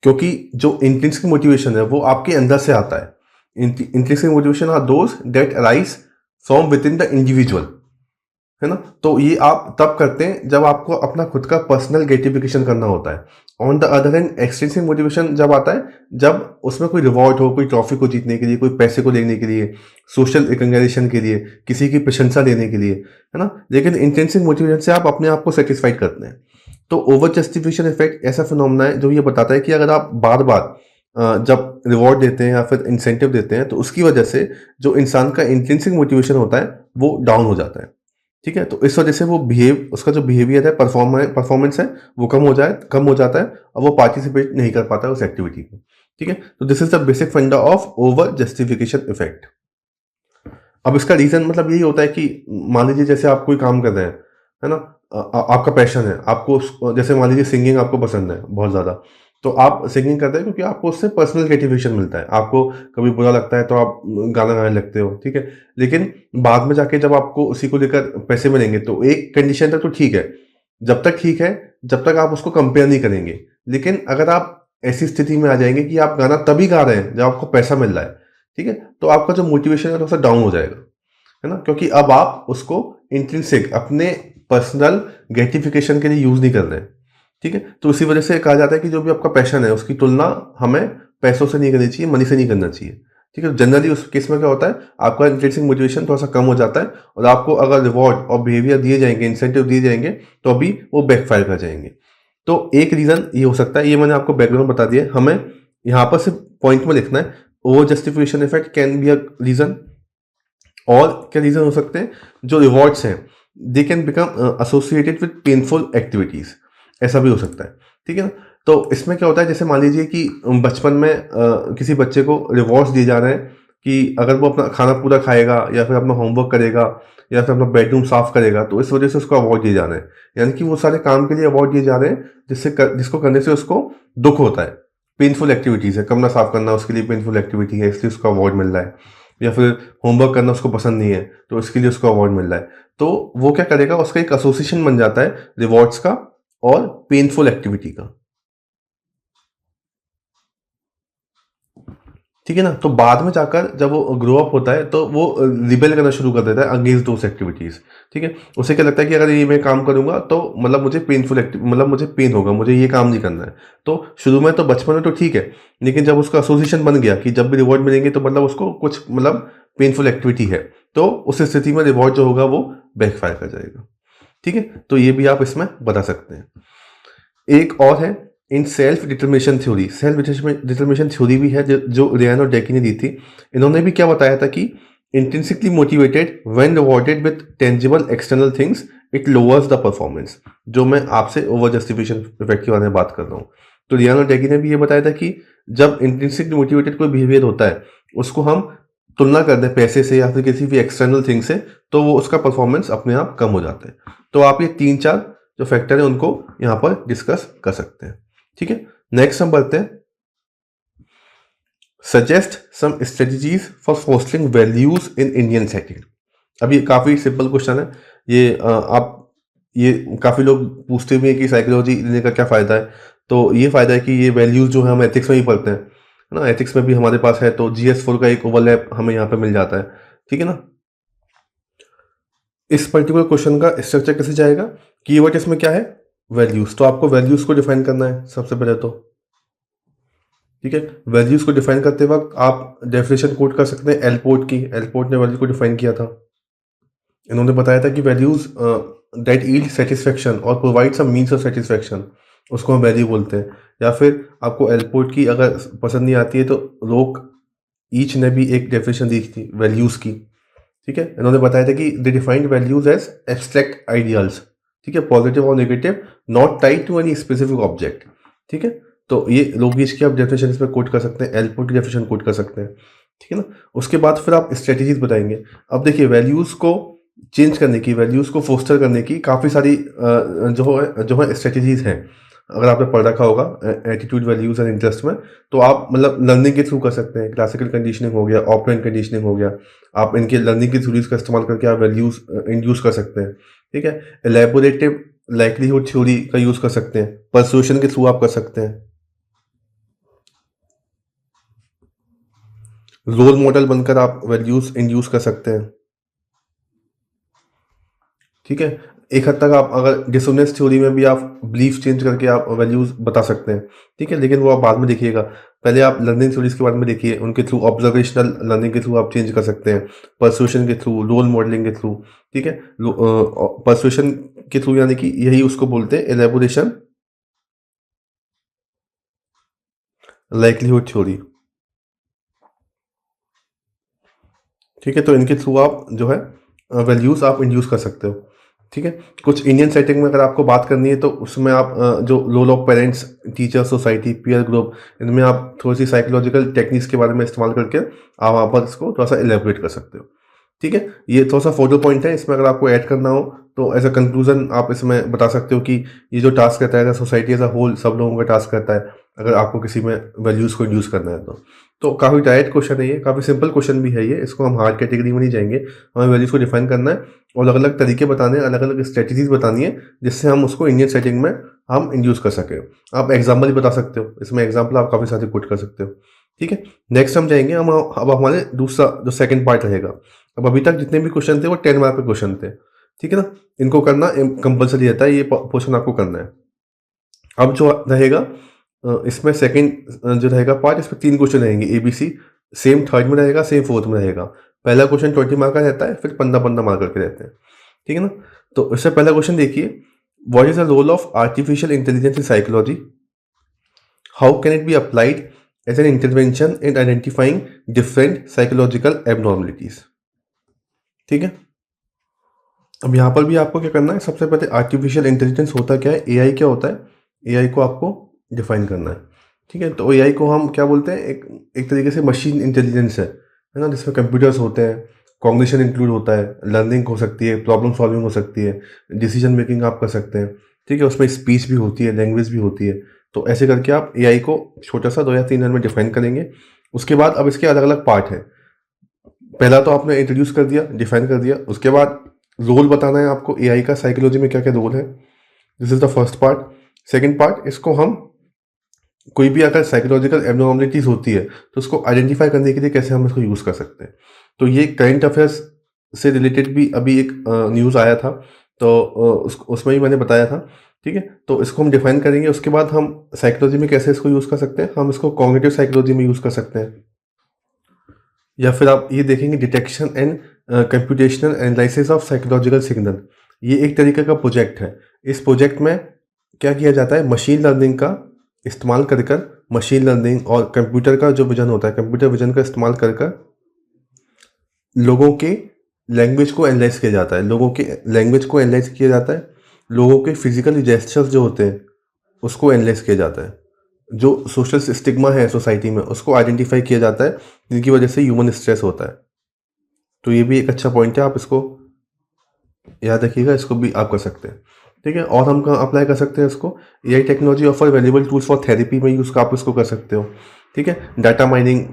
क्योंकि जो इंट्रिंसिक मोटिवेशन है वो आपके अंदर से आता है। Intrinsic motivation are those that arise from within the individual, है ना। तो ये आप तब करते हैं जब आपको अपना खुद का पर्सनल ग्रेटिफिकेशन करना होता है। On the other hand extrinsic motivation जब आता है जब उसमें कोई रिवॉर्ड हो, कोई ट्रॉफी को जीतने के लिए, कोई पैसे को लेने के लिए, सोशल रिकग्निशन के लिए, किसी की प्रशंसा लेने के लिए, है ना। लेकिन इंट्रिंसिक मोटिवेशन से आप अपने आप को सेटिस्फाइड करते हैं। तो ओवर जस्टिफिकेशन इफेक्ट ऐसा फिनोमेना है जो ये बताता है कि अगर आप बार बार जब रिवॉर्ड देते हैं या फिर इंसेंटिव देते हैं, तो उसकी वजह से जो इंसान का इंट्रिंसिक मोटिवेशन होता है, वो डाउन हो जाता है। ठीक है? तो इस वजह से वो उसका जो बिहेवियर है, परफॉर्मेंस है, वो कम हो जाता है और वो पार्टिसिपेट नहीं कर पाता है उस एक्टिविटी में। ठीक है? तो दिस इज़ द बेसिक फंडा ऑफ ओवर जस्टिफिकेशन इफेक्ट। अब इसका रीज़न मतलब यही होता है कि मान लीजिए जैसे आप कोई काम कर रहे हैं, है ना? आपका पैशन है, आपको जैसे मान लीजिए सिंगिंग आपको पसंद है बहुत ज़्यादा, तो आप सिंगिंग करते हैं क्योंकि आपको उससे पर्सनल ग्रेटिफिकेशन मिलता है। आपको कभी बुरा लगता है तो आप गाना गाने लगते हो, ठीक है? लेकिन बाद में जाके जब आपको उसी को लेकर पैसे मिलेंगे तो एक कंडीशन तक तो ठीक है, जब तक ठीक है, जब तक आप उसको कंपेयर नहीं करेंगे। लेकिन अगर आप ऐसी स्थिति में आ जाएँगे कि आप गाना तभी गा रहे हैं जब आपको पैसा मिल रहा है, ठीक है? तो आपका जो मोटिवेशन है थोड़ा-सा डाउन हो जाएगा, है ना? क्योंकि अब आप उसको इंट्रिंसिक अपने पर्सनल ग्रेटिफिकेशन के लिए यूज़ नहीं कर रहे हैं, ठीक है? तो इसी वजह से कहा जाता है कि जो भी आपका पैशन है, उसकी तुलना हमें पैसों से नहीं करनी चाहिए, मनी से नहीं करना चाहिए, ठीक है? जनरली उस केस में क्या होता है, आपका इंट्रिंसिक मोटिवेशन थोड़ा-सा कम हो जाता है और आपको अगर रिवॉर्ड और बिहेवियर दिए जाएँगे, इंसेंटिव दिए जाएँगे, तो अभी वो बैकफायर कर जाएँगे। तो एक रीज़न ये हो सकता है, ये मैंने आपको बैकग्राउंड बता दिया है। हमें यहाँ पर सिर्फ पॉइंट में लिखना है, over justification effect can be a reason. और क्या रीज़न हो सकते हैं, जो रिवॉर्ड्स हैं, they can become associated with painful activities, ऐसा भी हो सकता है, ठीक है ना? तो इसमें क्या होता है, जैसे मान लीजिए कि बचपन में किसी बच्चे को रिवॉर्ड्स दिए जा रहे हैं कि अगर वो अपना खाना पूरा खाएगा या फिर अपना होमवर्क करेगा या फिर अपना बेडरूम साफ करेगा, तो इस वजह से उसको अवार्ड दिए जा रहे हैं। यानी कि वो सारे काम के लिए अवार्ड दिए जा रहे हैं जिसको करने से उसको दुख होता है। पेनफुल एक्टिविटीज़ है, कमरा साफ करना उसके लिए पेनफुल एक्टिविटी है, इसलिए उसको अवार्ड मिल रहा है। या फिर होमवर्क करना उसको पसंद नहीं है, तो इसके लिए उसको अवार्ड मिल रहा है। तो वो क्या करेगा, उसका एक एसोसिएशन बन जाता है रिवॉर्ड्स का और पेनफुल एक्टिविटी का। ठीक है ना? तो बाद में जाकर जब वो ग्रो अप होता है तो वो रिबेल करना शुरू कर देता है अगेंस्ट दोज़ एक्टिविटीज़, ठीक है? उसे क्या लगता है कि अगर ये मैं काम करूँगा तो मतलब मुझे मतलब मुझे पेन होगा, मुझे ये काम नहीं करना है। तो शुरू में तो बचपन में तो ठीक है, लेकिन जब उसका एसोसिएशन बन गया कि जब भी रिवॉर्ड मिलेंगे तो मतलब उसको कुछ मतलब पेनफुल एक्टिविटी है, तो उस स्थिति में रिवॉर्ड जो होगा वो बैकफायर कर जाएगा, ठीक है? तो ये भी आप इसमें बता सकते हैं। एक और है इन सेल्फ डिटर्मिनेशन थ्योरी भी है जो रियान और डेकी ने दी थी। इन्होंने भी क्या बताया था कि intrinsically motivated when rewarded with tangible external things it lowers the performance. जो मैं आपसे ओवर जस्टिफिकेशन इफेक्ट के बारे में बात कर रहा हूँ, तो रियान और डेकी ने भी ये बताया था कि जब इंट्रिंसिकली मोटिवेटेड कोई बिहेवियर होता है, उसको हम तुलना कर दें पैसे से या फिर किसी भी एक्सटर्नल थिंग से, तो वो उसका परफॉर्मेंस अपने आप कम हो जाता है। तो आप ये 3-4 जो फैक्टर है उनको यहाँ पर डिस्कस कर सकते हैं, ठीक है? नेक्स्ट हम बढ़ते हैं, suggest some strategies for fostering values in Indian setting. अब ये काफ़ी सिंपल क्वेश्चन है। ये आप ये काफ़ी लोग पूछते भी हैं कि साइकोलॉजी लेने का क्या फ़ायदा है। तो ये फ़ायदा है कि ये वैल्यूज़ जो है हम एथिक्स में ही पढ़ते हैं, है ना? एथिक्स में भी हमारे पास है, तो GS4 का एक ओवरलैप हमें यहाँ पे मिल जाता है, ठीक है ना? इस पर्टिकुलर क्वेश्चन का स्ट्रक्चर कैसे जाएगा, कीवर्ड इसमें क्या है, वैल्यूज़। तो आपको वैल्यूज़ को डिफाइन करना है सबसे पहले तो, ठीक है? वैल्यूज़ को डिफाइन करते वक्त आप डेफिनेशन कोट कर सकते हैं एलपोर्ट की। एलपोर्ट ने वैल्यू को डिफाइन किया था। इन्होंने बताया था कि वैल्यूज़ दैट यील्ड सेटिस्फेक्शन और provide some means of satisfaction, उसको हम वैल्यू बोलते हैं। या फिर आपको एलपोर्ट की अगर पसंद नहीं आती है तो रोक ईच ने भी एक डेफिनेशन दी थी वैल्यूज़ की, ठीक है? इन्होंने बताया था कि they defined values as abstract ideals, ठीक है? पॉजिटिव और negative, not tied to any specific object, ठीक है? तो ये लोगीज की आप डेफिनेशन इसमें कोट कर सकते हैं, एल्पोर्ट की डेफिनेशन कोट कर सकते हैं, ठीक है ना? उसके बाद फिर आप स्ट्रेटेजीज बताएंगे। अब देखिए, वैल्यूज को चेंज करने की, वैल्यूज को फोस्टर करने की काफ़ी सारी जो है स्ट्रेटेजीज हैं। अगर आपने पढ़ रखा होगा एटीट्यूड, वैल्यूज एंड इंटरेस्ट में, तो आप मतलब लर्निंग के थ्रू कर सकते हैं। क्लासिकल कंडीशनिंग हो गया, ऑपरेंट कंडीशनिंग हो गया, आप इनके लर्निंग की थ्योरीज का इस्तेमाल करके आप वैल्यूज इंड्यूस कर सकते हैं, ठीक है? एलेबोरेटिव लाइक्लीहुड थ्योरी का यूज़ कर सकते हैं, परसुएशन के थ्रू आप कर सकते हैं, रोल मॉडल बनकर आप वैल्यूज इंड्यूस कर सकते हैं, ठीक है? एक हद तक आप अगर डिसोनेंस थ्योरी में भी आप बिलीफ चेंज करके आप वैल्यूज बता सकते हैं, ठीक है? लेकिन वो आप बाद में देखिएगा। पहले आप लर्निंग थ्योरीज के बारे में देखिए, उनके थ्रू ऑब्जर्वेशनल लर्निंग के थ्रू आप चेंज कर सकते हैं, परसुएशन के थ्रू, रोल मॉडलिंग के थ्रू, ठीक है? परसुएशन के थ्रू यानी कि यही उसको बोलते हैं एलेबोरेशन लाइक्लीहुड थ्योरी। ठीक है, तो इनके थ्रू आप जो है वैल्यूज़ आप इंड्यूस कर सकते हो। ठीक है, कुछ इंडियन सेटिंग में अगर आपको बात करनी है तो उसमें आप जो role of parents, teacher, society, peer group, इनमें आप थोड़ी सी साइकोलॉजिकल टेक्निक्स के बारे में इस्तेमाल करके आप वहाँ पर इसको थोड़ा सा एलेबरेट कर सकते हो। ठीक है, ये थोड़ा सा फोटो पॉइंट है, इसमें अगर आपको ऐड करना हो तो एज अ कंक्लूजन आप इसमें बता सकते हो कि ये जो टास्क रहता है सोसाइटी एज अ होल सब लोगों का टास्क रहता है, अगर आपको किसी में वैल्यूज़ को इंड्यूस करना है तो काफ़ी डायरेक्ट क्वेश्चन है ये, काफ़ी सिंपल क्वेश्चन भी है ये, इसको हम हार्ड कैटेगरी में नहीं जाएंगे। हमें वैल्यूज़ को डिफाइन करना है और अलग अलग तरीके बताने हैं, अलग अलग स्ट्रेटजीज बतानी है जिससे हम उसको इंडियन सेटिंग में हम इंड्यूस कर सकें। आप एग्जाम्पल भी बता सकते हो, इसमें एग्जाम्पल आप काफ़ी सारे पुट कर सकते हो। ठीक है, नेक्स्ट हम जाएंगे हम अब हमारे दूसरा जो सेकंड पार्ट रहेगा। अब अभी तक जितने भी क्वेश्चन थे वो 10 मार्क के क्वेश्चन थे। ठीक है ना, इनको करना कंपलसरी रहता है, ये पोर्शन आपको करना है। अब जो रहेगा इसमें सेकंड जो रहेगा पार्ट, इसमें 3 क्वेश्चन रहेंगे ABC, सेम थर्ड में रहेगा, सेम फोर्थ में रहेगा। पहला क्वेश्चन 20 मार्क का रहता है, फिर 15-15 मार्क के रहते हैं। ठीक है ना, तो इससे पहला क्वेश्चन देखिए, what is the role of artificial intelligence in psychology, how can it be applied as an intervention in identifying different psychological abnormalities. ठीक है, अब यहाँ पर भी आपको क्या करना है, सबसे पहले आर्टिफिशियल इंटेलिजेंस होता क्या है, AI क्या होता है, AI को आपको डिफाइन करना है। ठीक है, तो AI को हम क्या बोलते हैं, एक तरीके से मशीन इंटेलिजेंस है ना, जिसमें कंप्यूटर्स होते हैं, कॉग्निशन इंक्लूड होता है, लर्निंग हो सकती है, प्रॉब्लम सॉल्विंग हो सकती है, डिसीजन मेकिंग आप कर सकते हैं। ठीक है, उसमें स्पीच भी होती है, लैंग्वेज भी होती है। तो ऐसे करके आप AI को छोटा सा 2 या 3 लाइन में डिफाइन करेंगे। उसके बाद अब इसके अलग अलग पार्ट हैं। पहला तो आपने इंट्रोड्यूस कर दिया, डिफाइन कर दिया, उसके बाद रोल बताना है आपको AI का साइकोलॉजी में क्या क्या रोल है। This is the first part. Second part, इसको हम कोई भी अगर साइकोलॉजिकल एबनॉर्मलिटीज होती है तो उसको आइडेंटिफाई करने के लिए कैसे हम इसको यूज़ कर सकते हैं। तो ये करंट अफेयर्स से रिलेटेड भी अभी एक न्यूज़ आया था, तो उसमें ही मैंने बताया था। ठीक है, तो इसको हम डिफाइन करेंगे, उसके बाद हम साइकोलॉजी में कैसे इसको यूज़ कर सकते हैं, हम इसको कॉग्निटिव साइकोलॉजी में यूज़ कर सकते हैं। या फिर आप ये देखेंगे detection and computational analysis of psychological signal. ये एक तरीके का प्रोजेक्ट है। इस प्रोजेक्ट में क्या किया जाता है, मशीन लर्निंग का इस्तेमाल कर कर, मशीन लर्निंग और कंप्यूटर का जो विजन होता है, कंप्यूटर विजन का इस्तेमाल कर कर लोगों के लैंग्वेज को एनालाइज किया जाता है, लोगों के लैंग्वेज को एनालाइज किया जाता है, लोगों के फिजिकल जेस्चर्स जो होते हैं उसको एनालाइज किया जाता है, जो सोशल स्टिग्मा है सोसाइटी में उसको आइडेंटिफाई किया जाता है, जिनकी वजह से ह्यूमन स्ट्रेस होता है। तो ये भी एक अच्छा पॉइंट है, आप इसको याद रखिएगा, इसको भी आप कर सकते हैं। ठीक है, और हम कहाँ अप्लाई कर सकते हैं इसको, AI technology offer valuable tools for therapy में यूज़ आप इसको कर सकते हो। ठीक है, data mining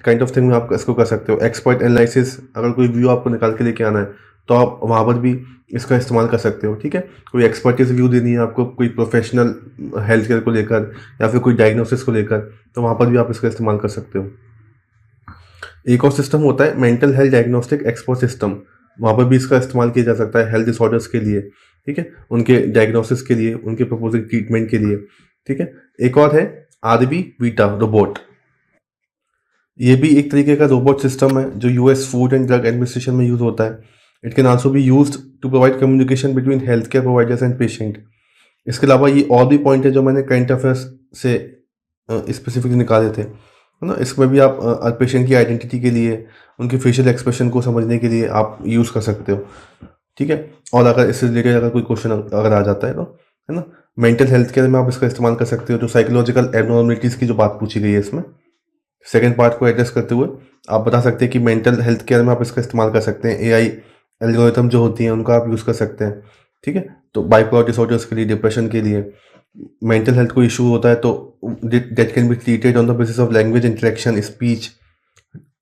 kind of thing में आप इसको कर सकते हो। एक्सपर्ट एनालिसिस, अगर कोई व्यू आपको निकाल के लेके आना है तो आप वहाँ पर भी इसका इस्तेमाल कर सकते हो। ठीक है, कोई एक्सपर्टीज व्यू देनी है आपको, कोई प्रोफेशनल हेल्थ केयर को लेकर या फिर कोई डायग्नोसिस को लेकर, तो वहाँ पर भी आप इसका इस्तेमाल कर सकते हो। एक और सिस्टम होता है mental health diagnostic expert system, वहाँ पर भी इसका इस्तेमाल किया जा सकता है हेल्थ डिसऑर्डर्स के लिए। ठीक है, उनके डायग्नोसिस के लिए, उनके प्रपोजिंग ट्रीटमेंट के लिए। ठीक है, एक और है आरबी वीटा रोबोट। ये भी एक तरीके का रोबोट सिस्टम है जो US food and drug administration में यूज होता है। It can also be used to provide communication between health care providers and patient. इसके अलावा ये और भी पॉइंट है जो मैंने करंट अफेयर्स से स्पेसिफिकली निकाले थे, है ना। इसमें भी आप पेशेंट की आइडेंटिटी के लिए, उनके फेशियल एक्सप्रेशन को समझने के लिए आप यूज़ कर सकते हो। ठीक है, और अगर इससे रिलेटेड अगर कोई क्वेश्चन अगर आ जाता है तो, है ना, मेंटल हेल्थ केयर में आप इसका इस्तेमाल कर सकते हो। जो साइकोलॉजिकल एबनॉर्मलिटीज़ की जो बात पूछी गई है इसमें, सेकेंड पार्ट को एड्रेस करते हुए आप बता सकते हैं कि मेंटल हेल्थ केयर में आप इसका इस्तेमाल कर सकते हैं। AI एल्गोरिथम जो होती हैं उनका आप यूज़ कर सकते हैं। ठीक है, तो बाइपोलर डिसऑर्डर्स के लिए, डिप्रेशन के लिए, मेंटल हेल्थ को इशू होता है तो that can be treated on the basis of language interaction, speech.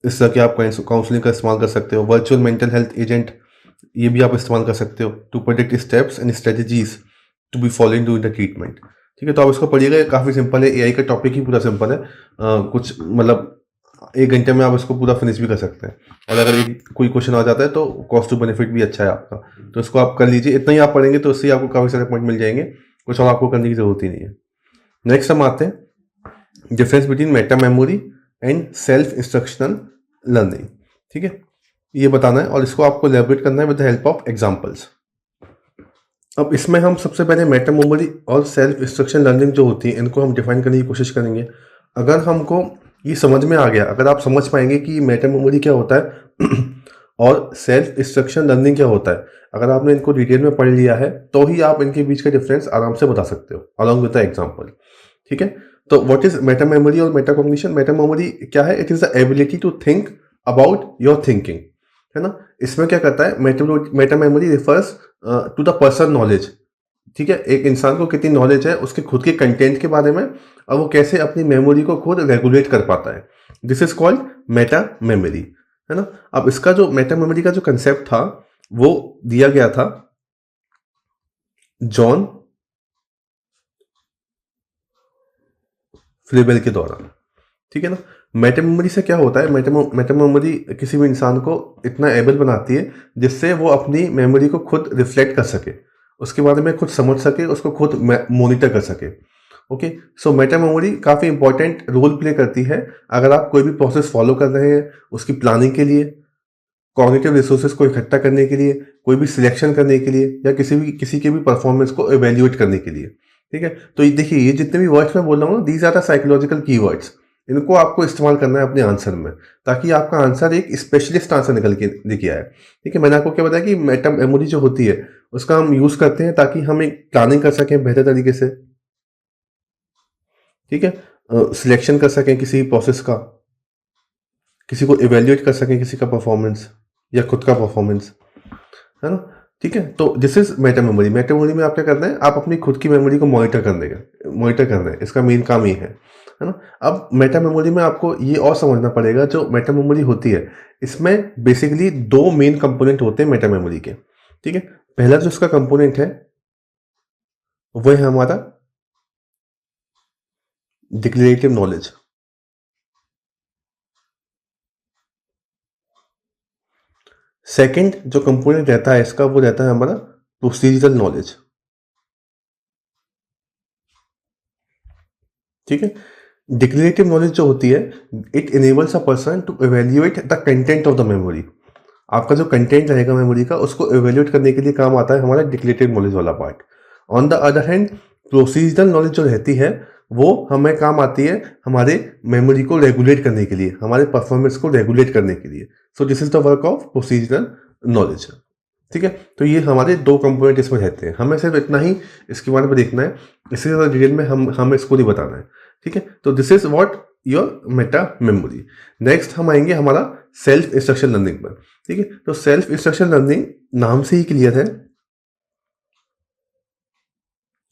इस तरह के आप काउंसलिंग का इस्तेमाल कर सकते हो। वर्चुअल मेंटल हेल्थ एजेंट, ये भी आप इस्तेमाल कर सकते हो to predict steps and strategies to be following during the treatment. ठीक है, तो आप इसको पढ़िएगा, काफ़ी सिंपल है। AI का टॉपिक ही पूरा सिंपल है। कुछ मतलब 1 घंटे में आप इसको पूरा फिनिश भी कर सकते हैं। और अगर एक कोई क्वेश्चन आ जाता है तो कॉस्ट टू बेनिफिट भी अच्छा है आपका, तो इसको आप कर लीजिए। इतना ही आप पढ़ेंगे तो इससे ही आपको काफ़ी सारे पॉइंट मिल जाएंगे, कुछ और आपको करने की जरूरत ही नहीं है। नेक्स्ट हम आते हैं difference between Meta memory and self instructional learning. ठीक है, ये बताना है और इसको आपको एलैबोरेट करना है with the help of examples. अब इसमें हम सबसे पहले मेटा मेमोरी और सेल्फ इंस्ट्रक्शन लर्निंग जो होती है इनको हम डिफाइन करने की कोशिश करेंगे। अगर हमको ये समझ में आ गया, अगर आप समझ पाएंगे कि मेटा मेमोरी क्या होता है और सेल्फ इंस्ट्रक्शन लर्निंग क्या होता है, अगर आपने इनको डिटेल में पढ़ लिया है तो ही आप इनके बीच का डिफरेंस आराम से बता सकते हो अलॉन्ग विद द एग्जांपल। ठीक है, तो व्हाट इज मेटा मेमोरी और मेटा कॉग्निशन? मेटा मेमोरी क्या है? It is the ability to think about your thinking, है ना। इसमें क्या करता है, meta memory refers to the person knowledge. ठीक है, एक इंसान को कितनी नॉलेज है उसके खुद के कंटेंट के बारे में और वो कैसे अपनी मेमोरी को खुद रेगुलेट कर पाता है, this is called Meta memory, है ना। अब इसका जो मेटा मेमोरी का जो कंसेप्ट था वो दिया गया था जॉन फ्लेबेल के द्वारा। ठीक है ना। मेटा मेमोरी से क्या होता है, मेटा मेमोरी किसी भी इंसान को इतना एबल बनाती है जिससे वो अपनी मेमोरी को खुद रिफ्लेक्ट कर सके, उसके बारे में खुद समझ सके, उसको खुद मॉनिटर कर सके। ओके, सो मेटा मेमोरी काफ़ी इंपॉर्टेंट रोल प्ले करती है अगर आप कोई भी प्रोसेस फॉलो कर रहे हैं, उसकी प्लानिंग के लिए, कॉग्निटिव रिसोर्सेज को इकट्ठा करने के लिए, कोई भी सिलेक्शन करने के लिए, या किसी के भी परफॉर्मेंस को एवेल्युएट करने के लिए। ठीक है, तो ये देखिए, ये जितने भी वर्ड्स मैं बोल रहा हूँ ना, these are the psychological keywords. इनको आपको इस्तेमाल करना है अपने आंसर में ताकि आपका आंसर एक स्पेशलिस्ट आंसर निकल के दिखे आए। ठीक है, मैंने आपको क्या बताया कि मेटा मेमोरी जो होती है उसका हम यूज करते हैं ताकि हम एक प्लानिंग कर सकें बेहतर तरीके से। ठीक है, सिलेक्शन कर सकें किसी प्रोसेस का, किसी को इवेल्युएट कर सकें किसी का परफॉर्मेंस या खुद का परफॉर्मेंस, है ना। ठीक है, तो this is meta memory. Meta memory में आप क्या करना है, आप अपनी खुद की मेमोरी को मॉनिटर करना है, इसका मेन काम ये है ना। अब मेटा मेमोरी में आपको ये और समझना पड़ेगा, जो मेटा मेमोरी होती है इसमें बेसिकली दो मेन कंपोनेंट होते हैं मेटा मेमोरी के। ठीक है, पहला जो इसका कंपोनेंट है वो है हमारा डिक्लेरेटिव नॉलेज। सेकंड जो कंपोनेंट रहता है इसका वो रहता है हमारा प्रोसीजरल नॉलेज। ठीक है, डिक्लेरेटिव नॉलेज जो होती है, it enables a person to evaluate the content of the memory. आपका जो कंटेंट रहेगा मेमोरी का उसको एवेल्युएट करने के लिए काम आता है हमारा डिक्लेरेटिव नॉलेज वाला part. On the other hand procedural knowledge जो रहती है वो हमें काम आती है हमारे मेमोरी को रेगुलेट करने के लिए, हमारे परफॉर्मेंस को रेगुलेट करने के लिए। सो this is the work of procedural knowledge. ठीक है, तो ये हमारे दो कंपोनेंट इसमें रहते हैं, हमें सिर्फ इतना ही इसके बारे में देखना है, इससे ज़्यादा डिटेल में हमें इसको नहीं बताना है। ठीक है, तो this is what your Meta memory. Next हम आएंगे हमारा सेल्फ इंस्ट्रक्शन लर्निंग पर। ठीक है, तो सेल्फ इंस्ट्रक्शन लर्निंग नाम से ही क्लियर है,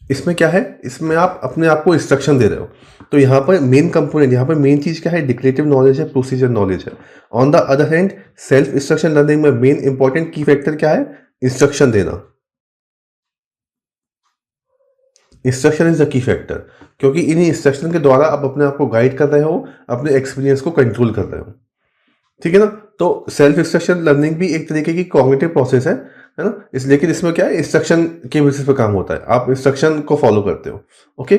इसमें क्या है, इसमें आप अपने आप को इंस्ट्रक्शन दे रहे हो। तो यहाँ पर मेन कंपोनेंट, यहाँ पर मेन चीज क्या है, डिक्लेरेटिव नॉलेज है, प्रोसीजर नॉलेज है। On the other hand self instruction learning में मेन इंपॉर्टेंट की फैक्टर क्या है, इंस्ट्रक्शन देना। Instruction is the key factor, क्योंकि इन्हीं इंस्ट्रक्शन के द्वारा आप अपने आप को गाइड कर रहे हो, अपने एक्सपीरियंस को कंट्रोल कर रहे हो। ठीक है ना। तो सेल्फ इंस्ट्रक्शन लर्निंग भी एक तरीके की कॉग्निटिव प्रोसेस है ना। लेकिन इसमें क्या है, इंस्ट्रक्शन के बेसिस पे काम होता है, आप इंस्ट्रक्शन को फॉलो करते हो। ओके,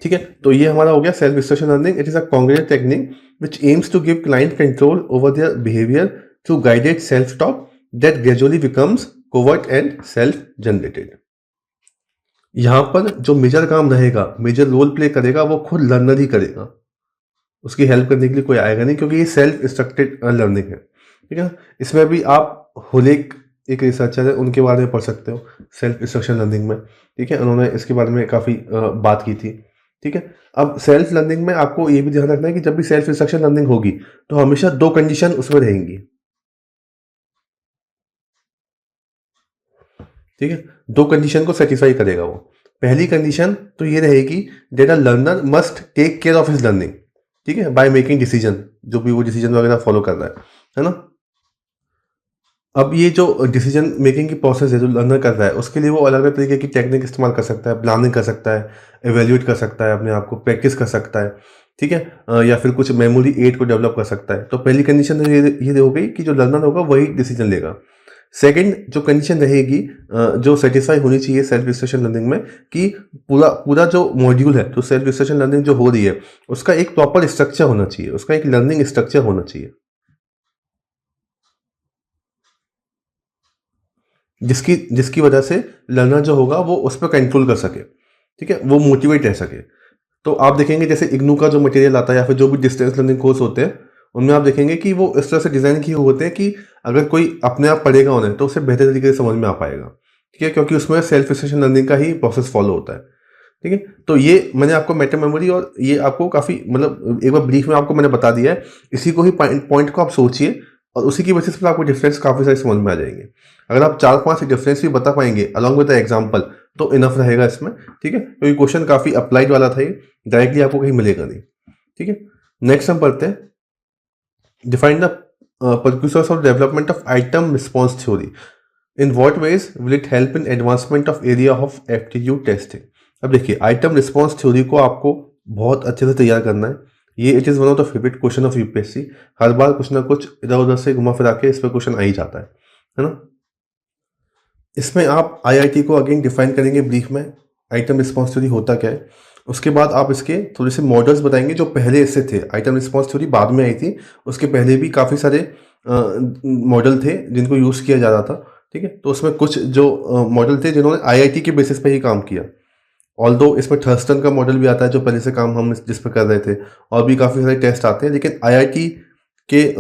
ठीक है, तो ये हमारा हो गया self instruction learning. It is a cognitive technique which aims to give client control over their behaviour through guided self talk that gradually becomes covert and self generated. यहाँ पर जो मेजर काम रहेगा, मेजर रोल प्ले करेगा, वो खुद learner ही करेगा, उसकी हेल्प करने के लिए कोई आएगा नहीं, क्योंकि ये सेल्फ इंस्ट्रक्टेड लर्निंग है। ठीक है ना। इसमें भी आप होलिक एक रिसर्चर है, उनके बारे में पढ़ सकते हो सेल्फ इंस्ट्रक्शन लर्निंग में। ठीक है, उन्होंने इसके बारे में काफ़ी बात की थी। ठीक है, अब सेल्फ लर्निंग में आपको ये भी ध्यान रखना है कि जब भी सेल्फ इंस्ट्रक्शन लर्निंग होगी तो हमेशा दो कंडीशन उसमें रहेंगी। ठीक है, दो कंडीशन को सेटिस्फाई करेगा वो। पहली कंडीशन तो ये रहेगी, that a learner must take care of his learning. ठीक है, बाय मेकिंग डिसीजन, जो भी वो डिसीजन वगैरह फॉलो कर रहा है ना। अब ये जो डिसीजन मेकिंग की प्रोसेस है जो लर्नर कर रहा है, उसके लिए वो अलग अलग तरीके की टेक्निक इस्तेमाल कर सकता है, प्लानिंग कर सकता है, एवेल्यूएट कर सकता है, अपने आप को प्रैक्टिस कर सकता है। ठीक है, या फिर कुछ मेमोरी एड को डेवलप कर सकता है। तो पहली कंडीशन तो ये हो गई कि जो लर्नर होगा वही डिसीजन लेगा। सेकंड जो कंडीशन रहेगी, जो सेटिस्फाई होनी चाहिए सेल्फ इंस्ट्रक्शन लर्निंग में, कि पूरा पूरा जो मॉड्यूल है, जो सेल्फ इंस्ट्रक्शन लर्निंग जो हो रही है, उसका एक प्रॉपर स्ट्रक्चर होना चाहिए, उसका एक लर्निंग स्ट्रक्चर होना चाहिए, जिसकी जिसकी वजह से लर्नर जो होगा वो उस पर कंट्रोल कर सके। ठीक है, वो मोटिवेट रह सके। तो आप देखेंगे जैसे इग्नू का जो मटेरियल आता है या फिर जो भी डिस्टेंस लर्निंग कोर्स होते हैं, उनमें आप देखेंगे कि वो इस तरह से डिज़ाइन किए होते हैं कि अगर कोई अपने आप पढ़ेगा उन्हें तो उसे बेहतर तरीके से समझ में आ पाएगा, ठीक है, क्योंकि उसमें सेल्फ एसेशन लर्निंग का ही प्रोसेस फॉलो होता है, ठीक है। तो ये मैंने आपको मेटा मेमोरी और ये आपको काफ़ी मतलब एक बार ब्रीफ में आपको मैंने बता दिया है। इसी को ही पॉइंट को आप सोचिए और उसी की बेसिस पर आपको डिफरेंस काफ़ी सारे समझ में आ जाएंगे। अगर आप 4-5 डिफरेंस भी बता पाएंगे अलॉन्ग विद द एग्जाम्पल तो इनफ रहेगा इसमें, ठीक है। तो ये क्वेश्चन काफ़ी अप्लाइड वाला था, ये डायरेक्टली आपको कहीं मिलेगा नहीं, ठीक है। नेक्स्ट हम पढ़ते हैं, define the precursors of development of item response theory. In what ways will it help in advancement of area of aptitude testing? अब देखिए आइटम रिस्पॉन्स थ्योरी को आपको बहुत अच्छे से तैयार करना है। ये it is one of the favourite question of UPSC. हर बार कुछ ना कुछ इधर उधर से घुमा फिरा के इस पर क्वेश्चन आ ही जाता है ना। इसमें आप आईआईटी को अगेन डिफाइन करेंगे ब्रीफ में, आइटम रिस्पॉन्स थ्योरी होता क्या है। उसके बाद आप इसके थोड़े से मॉडल्स बताएंगे जो पहले इससे थे। आइटम रिस्पॉन्स थ्योरी बाद में आई थी, उसके पहले भी काफ़ी सारे मॉडल थे जिनको यूज़ किया जा रहा था, ठीक है। तो उसमें कुछ जो मॉडल थे जिन्होंने आईआईटी के बेसिस पे ही काम किया। ऑल्दो इसमें थर्स्टन का मॉडल भी आता है जो पहले से काम हम जिस पर कर रहे थे, और भी काफ़ी सारे टेस्ट आते हैं, लेकिन आईआईटी के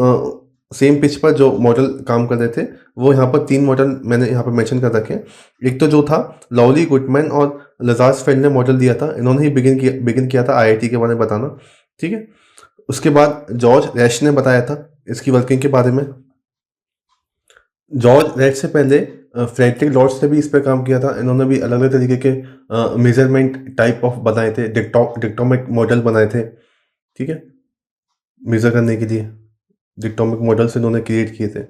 सेम पिच पर जो मॉडल काम कर रहे थे वो यहाँ पर 3 मॉडल मैंने यहाँ पर मेंशन कर रखे हैं। एक तो जो था लॉवली गुडमैन और लजार्सफेल्ड ने मॉडल दिया था, इन्होंने ही बिगिन किया था आईआईटी के बारे में बताना, ठीक है। उसके बाद जॉर्ज रैश ने बताया था इसकी वर्किंग के बारे में। जॉर्ज रैश से पहले फ्रेडरिक लॉर्ड्स ने भी इस पर काम किया था। इन्होंने भी अलग अलग तरीके के मेजरमेंट टाइप ऑफ बनाए थे, डिक्टोमिक मॉडल बनाए थे, ठीक है, मेजर करने के लिए डिक्टोमिक मॉडल्स इन्होंने क्रिएट किए थे,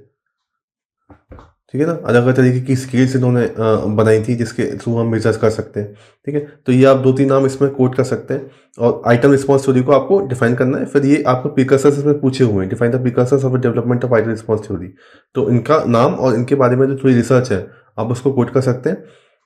ठीक है ना। अलग अलग तरीके की स्केल्स इन्होंने बनाई थी जिसके थ्रू हम मेजर्स कर सकते हैं, ठीक है। तो ये आप 2-3 नाम इसमें कोट कर सकते हैं। और आइटम रिस्पॉन्स थ्योरी को आपको डिफाइन करना है। फिर ये आपको प्रीकर्सर्स इसमें पूछे हुए हैं, define the precursors of development of item response theory. तो इनका नाम और इनके बारे में जो थोड़ी रिसर्च है आप उसको कोट कर सकते हैं।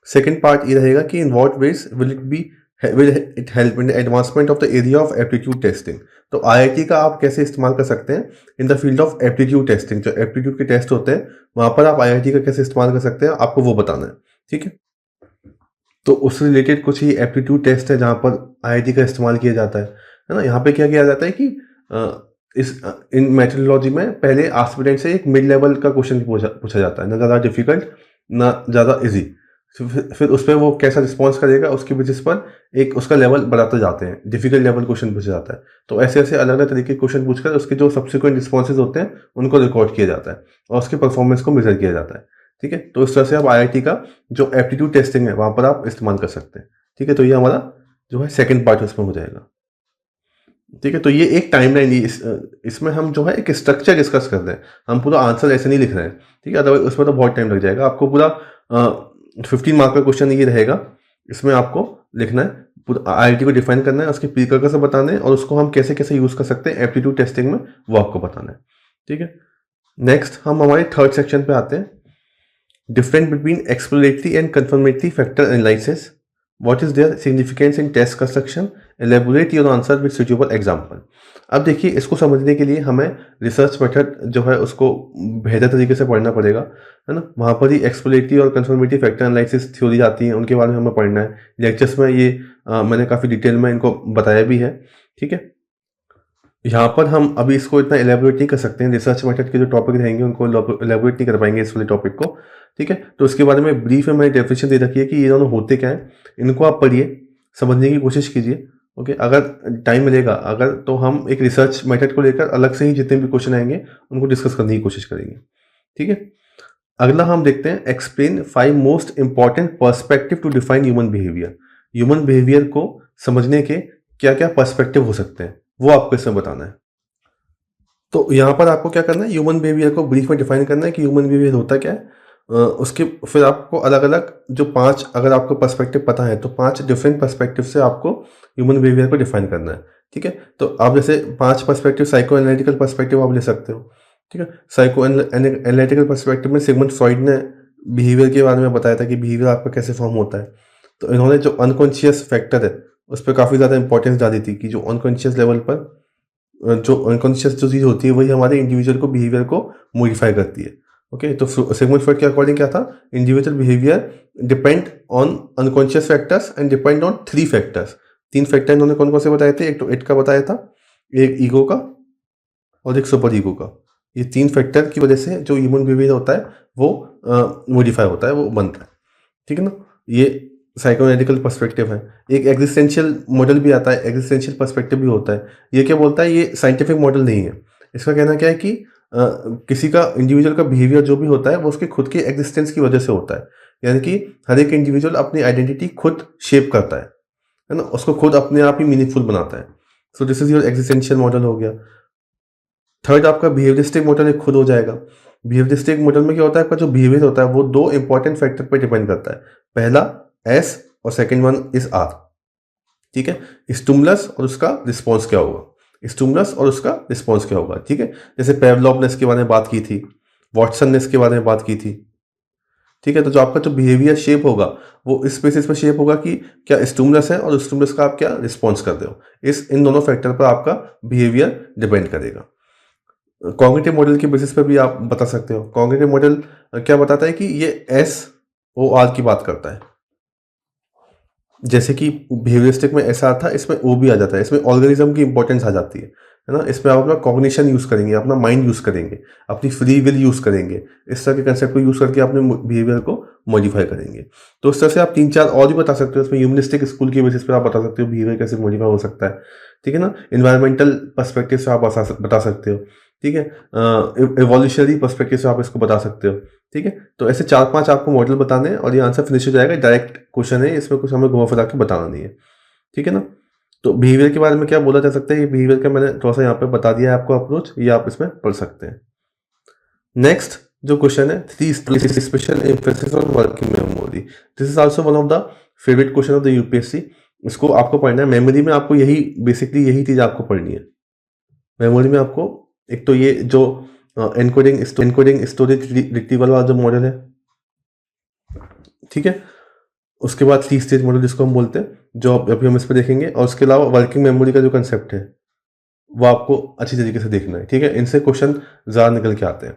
सेकेंड पार्ट ये रहेगा कि in what veg will it help in the advancement of the area of aptitude testing. तो आईआईटी का आप कैसे इस्तेमाल कर सकते हैं in the field of aptitude testing. जो एप्टीट्यूड के टेस्ट होते हैं वहाँ पर आप आईआईटी का कैसे इस्तेमाल कर सकते हैं आपको वो बताना है, ठीक है। तो उससे रिलेटेड कुछ ही एप्टीट्यूड टेस्ट है जहाँ पर आईआईटी का इस्तेमाल किया जाता है ना। यहाँ पे क्या किया जाता है कि इन मेथोडोलॉजी में पहले एस्पिरेंट से एक मिड लेवल का क्वेश्चन पूछा जाता है, ना ज़्यादा डिफिकल्ट ना ज़्यादा इजी। फिर उस पर वो कैसा रिस्पॉन्स करेगा उसकी बेसिस पर एक उसका लेवल बढ़ाते जाते हैं, डिफिकल्ट लेवल क्वेश्चन पूछा जाता है। तो ऐसे ऐसे अलग अलग तरीके के क्वेश्चन पूछकर उसके जो सब्सिक्वेंट रिस्पॉन्सेज होते हैं उनको रिकॉर्ड किया जाता है और उसके परफॉर्मेंस को मेजर किया जाता है, ठीक है। तो इस तरह से आप आईआईटी का जो एप्टीट्यूड टेस्टिंग है वहाँ पर आप इस्तेमाल कर सकते हैं, ठीक है। तो ये हमारा जो है सेकेंड पार्ट उसमें हो जाएगा, ठीक है। तो ये एक टाइमलाइन, इसमें हम जो है एक स्ट्रक्चर डिस्कस कर रहे हैं, हम पूरा आंसर ऐसे नहीं लिख रहे हैं, ठीक है। अदरवाइज उसमें तो बहुत टाइम लग जाएगा। आपको पूरा 15 मार्क का क्वेश्चन ये रहेगा, इसमें आपको लिखना है, पूरा आईआईटी को डिफाइन करना है, उसके प्रीकर्सर बताने हैं और उसको हम कैसे कैसे यूज़ कर सकते हैं एप्टीट्यूड टेस्टिंग में वो आपको बताना है, ठीक है। नेक्स्ट हम हमारे थर्ड सेक्शन पे आते हैं, difference between exploratory and confirmatory factor analysis, what is their significance in test construction, elaborate your answer with suitable example. अब देखिए इसको समझने के लिए हमें रिसर्च मेथड जो है उसको बेहतर तरीके से पढ़ना पड़ेगा, है ना। वहाँ पर ही एक्सप्लोरेटरी और कंफर्मेटरी फैक्टर एनालिसिस थ्योरी आती है, उनके बारे में हमें पढ़ना है। लेक्चर्स में ये मैंने काफ़ी डिटेल में इनको बताया भी है, ठीक है। यहाँ पर हम अभी इसको इतना एलेबोरेट नहीं कर सकते हैं, रिसर्च मेथड के जो टॉपिक रहेंगे उनको एलेबोरेट नहीं कर पाएंगे इस वाले टॉपिक को, ठीक है। तो इसके बारे में ब्रीफ में मैंने डेफिनेशन दे रखी है कि ये दोनों होते क्या है, इनको आप पढ़िए, समझने की कोशिश कीजिए, ओके। अगर टाइम मिलेगा अगर तो हम एक रिसर्च मेथड को लेकर अलग से ही जितने भी क्वेश्चन आएंगे उनको डिस्कस करने की कोशिश करेंगे, ठीक है। अगला हम देखते हैं, explain 5 most important perspective to define human behaviour. Human behaviour को समझने के क्या क्या पर्सपेक्टिव हो सकते हैं वो आपको इसमें बताना है। तो यहाँ पर आपको क्या करना है, ह्यूमन बिहेवियर को ब्रीफ में डिफाइन करना है कि ह्यूमन बिहेवियर होता क्या है। उसके फिर आपको अलग अलग जो 5 अगर आपको पर्सपेक्टिव पता है तो 5 डिफरेंट पर्सपेक्टिव से आपको ह्यूमन बिहेवियर को डिफाइन करना है, ठीक है। तो आप जैसे 5 पर्सपेक्टिव साइको एनालिटिकल पर्सपेक्टिव आप ले सकते हो, ठीक है। साइको एनालिटिकल पर्सपेक्टिव में सिगमंड फ्रॉइड ने बिहेवियर के बारे में बताया था कि बिहेवियर आपका कैसे फॉर्म होता है। तो इन्होंने जो अनकॉन्शियस फैक्टर है उस पर काफ़ी ज़्यादा इंपॉर्टेंस डाली थी कि जो अनकॉन्शियस लेवल पर जो अनकॉन्शियस जो चीज़ होती है वही हमारे इंडिविजुअल को बिहेवियर को मॉडिफाई करती है, ओके। तो सिगमंड फ्रॉइड के अकॉर्डिंग क्या था, individual behaviour depend on unconscious factors and depend on 3 factors, 3 factor इन्होंने कौन कौन से बताए थे? एक तो इट का बताया था, एक ईगो का और एक सुपर ईगो का। ये 3 फैक्टर की वजह से जो ह्यूमन बिहेवियर होता है वो मॉडिफाई होता है, वो बनता है। ठीक है ना? ये साइकोएनालिटिकल पर्सपेक्टिव है। एक एग्जिस्टेंशियल मॉडल भी आता है, एग्जिस्टेंशियल पर्सपेक्टिव भी होता है। ये क्या बोलता है? ये साइंटिफिक मॉडल नहीं है। इसका कहना क्या है कि किसी का इंडिविजुअल का बिहेवियर जो भी होता है वो उसके खुद के एग्जिस्टेंस की वजह से होता है। यानी कि हर एक इंडिविजुअल अपनी आइडेंटिटी खुद शेप करता है ना? उसको खुद अपने आप ही मीनिंगफुल बनाता है। सो this is your existential model हो गया। थर्ड आपका बिहेवियरिस्टिक मॉडल एक खुद हो जाएगा। बिहेवियरिस्टिक मॉडल में क्या होता है? आपका जो बिहेवियर होता है वो 2 इंपॉर्टेंट फैक्टर पर डिपेंड करता है। पहला एस और सेकंड वन इज आर। ठीक है? स्टिमुलस और उसका रिस्पॉन्स क्या होगा, स्टिमुलस और उसका रिस्पॉन्स क्या होगा। ठीक है? जैसे पेवलोव ने इसके बारे में बात की थी, वॉटसन ने इसके बारे में बात की थी। ठीक है? तो जो आपका जो बिहेवियर शेप होगा वो इस बेसिस पे शेप होगा कि क्या स्टिमुलस है और स्टिमुलस का आप क्या रिस्पॉन्स करते हो। इन दोनों फैक्टर पर आपका बिहेवियर डिपेंड करेगा। कॉग्निटिव मॉडल के बेसिस पे भी आप बता सकते हो। कॉग्निटिव मॉडल क्या बताता है कि ये एस ओ आर की बात करता है। जैसे कि बिहेवियरिस्टिक में ऐसा था, इसमें ओ भी आ जाता है, इसमें ऑर्गेनिज्म की इंपॉर्टेंस आ जाती है ना? इसमें आप अपना कॉग्निशन यूज करेंगे, अपना माइंड यूज करेंगे, अपनी फ्री विल यूज करेंगे। इस तरह के कंसेप्ट को यूज करके अपने बिहेवियर को मॉडिफाई करेंगे। तो इस तरह से आप 3-4 और भी बता सकते हो। इसमें ह्यूमनिस्टिक स्कूल के बेसिस पर आप बता सकते हो बिहेवियर कैसे मॉडिफाई हो सकता है। ठीक है ना? इन्वायरमेंटल पर्सपेक्टिव से आप बता सकते हो। ठीक है? एवोल्यूशनरी पर्सपेक्टिव से आप इसको बता सकते हो। ठीक है? तो ऐसे 4-5 आपको मॉडल बताने हैं और ये आंसर फिनिश हो जाएगा। डायरेक्ट क्वेश्चन है, इसमें कुछ हमें घुमा फिरा के बताना नहीं है। ठीक है ना? तो बिहेवियर के बारे में क्या बोला जा सकता है? ये बिहेवियर का मैंने थोड़ा सा यहाँ पे बता दिया है आपको अप्रोच, ये आप इसमें पढ़ सकते हैं। नेक्स्ट जो क्वेश्चन है, 3 special emphasis on working memory. This is also one of the favourite question of the UPSC. इसको आपको पढ़ना है। मेमोरी में आपको यही बेसिकली यही चीज आपको पढ़नी है। मेमोरी में आपको एक तो ये जो एनकोडिंग स्टोरेज रिट्रीवल वाला जो मॉडल है, ठीक है, उसके बाद 3 स्टेज मॉडल जिसको हम बोलते हैं, जो अभी हम इस पर देखेंगे, और उसके अलावा वर्किंग मेमोरी का जो कंसेप्ट है वो आपको अच्छी तरीके से देखना है। ठीक है? इनसे क्वेश्चन ज़्यादा निकल के आते हैं।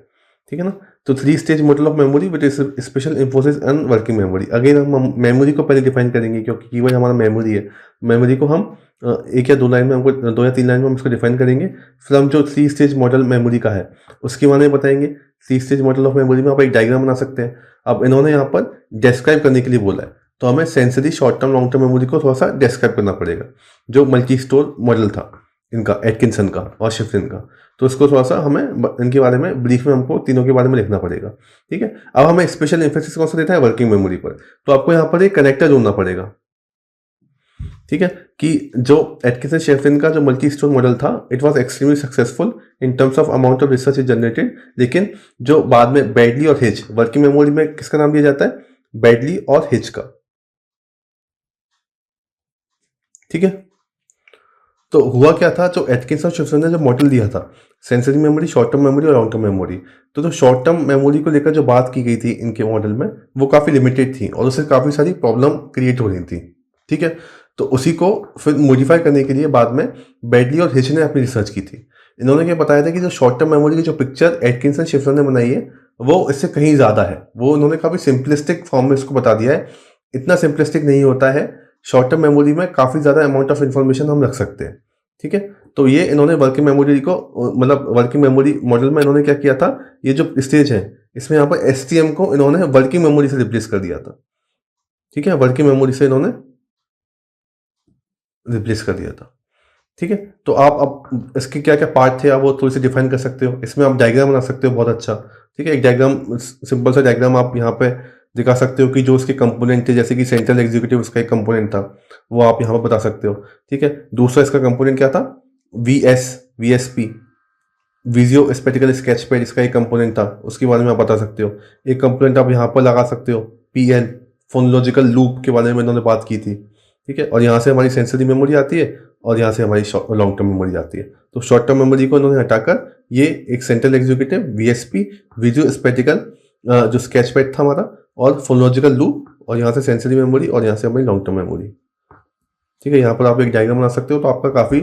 ठीक है ना? तो 3 stage model of memory with special Infosys and working memory. Again हम मेमोरी को पहले डिफाइन करेंगे क्योंकि कीवर्ड हमारा मेमोरी है। मेमोरी को हम 1 या 2 लाइन में, हमको 2 या 3 लाइन में हम इसको डिफाइन करेंगे। फिर हम जो 3 स्टेज मॉडल मेमोरी का है उसके बारे में बताएंगे। 3 स्टेज मॉडल ऑफ मेमोरी में आप एक डायग्राम बना सकते हैं। अब इन्होंने यहाँ पर डिस्क्राइब करने के लिए बोला है, तो हमें sensory short term long term memory को थोड़ा सा डिस्क्राइब करना पड़ेगा। जो मल्टी स्टोर मॉडल था इनका, एटकिंसन का और शिफ्रिन का, तो इसको थोड़ा सा हमें इनके बारे में ब्रीफ में हमको तीनों के बारे में लिखना पड़ेगा। ठीक है? अब हमें स्पेशल एम्फेसिस कौन सा देता है? वर्किंग मेमोरी पर। तो आपको यहाँ पर एक कनेक्टर जोड़ना पड़ेगा। ठीक है? कि जो एटकिंसन शिफ्रिन का जो मल्टी स्टोर मॉडल था, it was extremely successful in terms of amount of research is generated. लेकिन जो बाद में बैडली और हिच, वर्किंग मेमोरी में किसका नाम दिया जाता है? बैडली और हिच का। ठीक है? तो हुआ क्या था, जो एटकिंसन और शिफ्रिन ने जो मॉडल दिया था, sensory memory, short term memory और लॉन्ग टर्म मेमोरी, तो जो शॉर्ट टर्म मेमोरी को लेकर जो बात की गई थी इनके मॉडल में, वो काफ़ी लिमिटेड थी और उससे काफ़ी सारी प्रॉब्लम क्रिएट हो रही थी। ठीक है? तो उसी को फिर मॉडिफाई करने के लिए बाद में बैडली और हिच ने अपनी रिसर्च की थी। इन्होंने क्या बताया था कि जो शॉर्ट टर्म मेमोरी की जो पिक्चर एटकिंसन शिफ्रिन ने बनाई है वो इससे कहीं ज़्यादा है। वो उन्होंने काफ़ी सिंपलिस्टिक फॉर्म में इसको बता दिया है। इतना सिंपलिस्टिक नहीं होता है। शॉर्ट टर्म मेमोरी में काफ़ी ज़्यादा अमाउंट ऑफ इन्फॉर्मेशन हम रख सकते हैं। ठीक है? तो ये इन्होंने वर्किंग मेमोरी को, मतलब वर्किंग मेमोरी मॉडल में इन्होंने क्या किया था, ये जो स्टेज है इसमें यहाँ पर एसटीएम को इन्होंने वर्किंग मेमोरी से रिप्लेस कर दिया था। ठीक है? वर्किंग मेमोरी से इन्होंने रिप्लेस कर दिया था। ठीक है? तो आप अब इसके क्या क्या पार्ट थे आप वो थोड़ी सी डिफाइन कर सकते हो। इसमें आप डायग्राम बना सकते हो बहुत अच्छा। ठीक है? एक डायग्राम, सिंपल सा डायग्राम आप यहाँ पे दिखा सकते हो कि जो उसके कंपोनेंट थे, जैसे कि सेंट्रल एग्जीक्यूटिव उसका एक कंपोनेंट था, वो आप यहाँ पर बता सकते हो। ठीक है? दूसरा इसका कंपोनेंट क्या था? VSP, visual spectacled sketch pad, इसका एक कंपोनेंट था, उसके बारे में आप बता सकते हो। एक कंपोनेंट आप यहाँ पर लगा सकते हो, पीएल, फोनोलॉजिकल लूप के बारे में इन्होंने बात की थी। ठीक है? और यहाँ से हमारी सेंसरी मेमोरी आती है और यहाँ से हमारी लॉन्ग टर्म मेमोरी आती है। तो शॉर्ट टर्म मेमोरी को इन्होंने हटाकर ये एक central executive, VSP, visual spectacled जो स्केच पैड था हमारा, और फोनोलॉजिकल लूप, और यहाँ से सेंसरी मेमोरी, और यहाँ से हमारी लॉन्ग टर्म मेमोरी। ठीक है? यहाँ पर आप एक डायग्राम बना सकते हो। तो आपका काफ़ी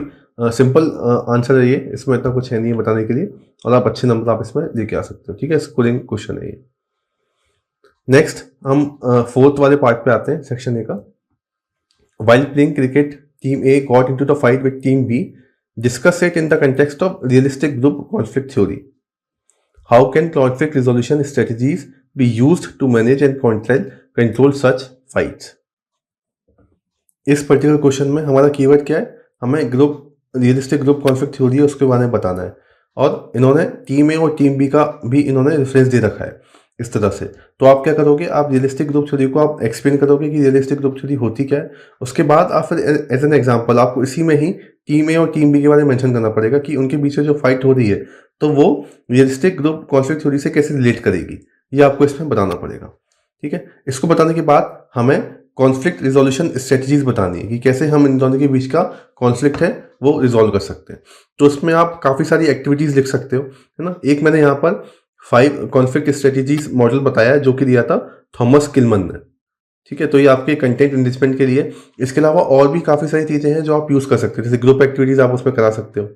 सिंपल आंसर है ये, इसमें इतना कुछ है नहीं है बताने के लिए, और आप अच्छे नंबर आप इसमें लेके आ सकते हो। ठीक है? स्कोरिंग क्वेश्चन है ये। नेक्स्ट हम फोर्थ वाले पार्ट पे आते हैं, सेक्शन ए का। While playing cricket team A got into the fight with team B. Discuss it in the context of realistic group conflict theory. How can conflict resolution strategies be used to manage and control such fights? इस particular question में हमारा keyword क्या है, हमें realistic group conflict theory है उसके बारे में बताना है, और इन्होंने टीम ए और टीम बी का भी इन्होंने रेफरेंस दे रखा है इस तरह से। तो आप क्या करोगे, आप रियलिस्टिक ग्रुप थ्योरी को आप एक्सप्लेन करोगे कि रियलिस्टिक ग्रुप थ्योरी होती क्या है। उसके बाद आप फिर एज एन एग्जांपल आपको इसी में ही टीम ए और टीम बी के बारे में मेंशन करना पड़ेगा कि उनके बीच में जो फाइट हो रही है तो वो रियलिस्टिक ग्रुप कॉन्फ्लिक्ट थ्योरी से कैसे रिलेट करेगी, ये आपको इसमें बताना पड़ेगा। ठीक है, इसको बताने के बाद हमें कॉन्फ्लिक्ट रिजोल्यूशन स्ट्रेटजीज बतानी है कि कैसे हम इन दोनों के बीच का कॉन्फ्लिक्ट है वो रिजोल्व कर सकते हैं। तो इसमें आप काफ़ी सारी एक्टिविटीज़ लिख सकते हो, है ना। एक मैंने यहाँ पर 5 कॉन्फ्लिक्ट स्ट्रेटजीज मॉडल बताया है जो कि दिया था थॉमस किलमन ने। ठीक है, तो ये आपके कंटेंट एनरिचमेंट के लिए। इसके अलावा और भी काफ़ी सारी चीज़ें हैं जो आप यूज़ कर सकते हो, जैसे ग्रुप एक्टिविटीज़ आप उसमें करा सकते हो।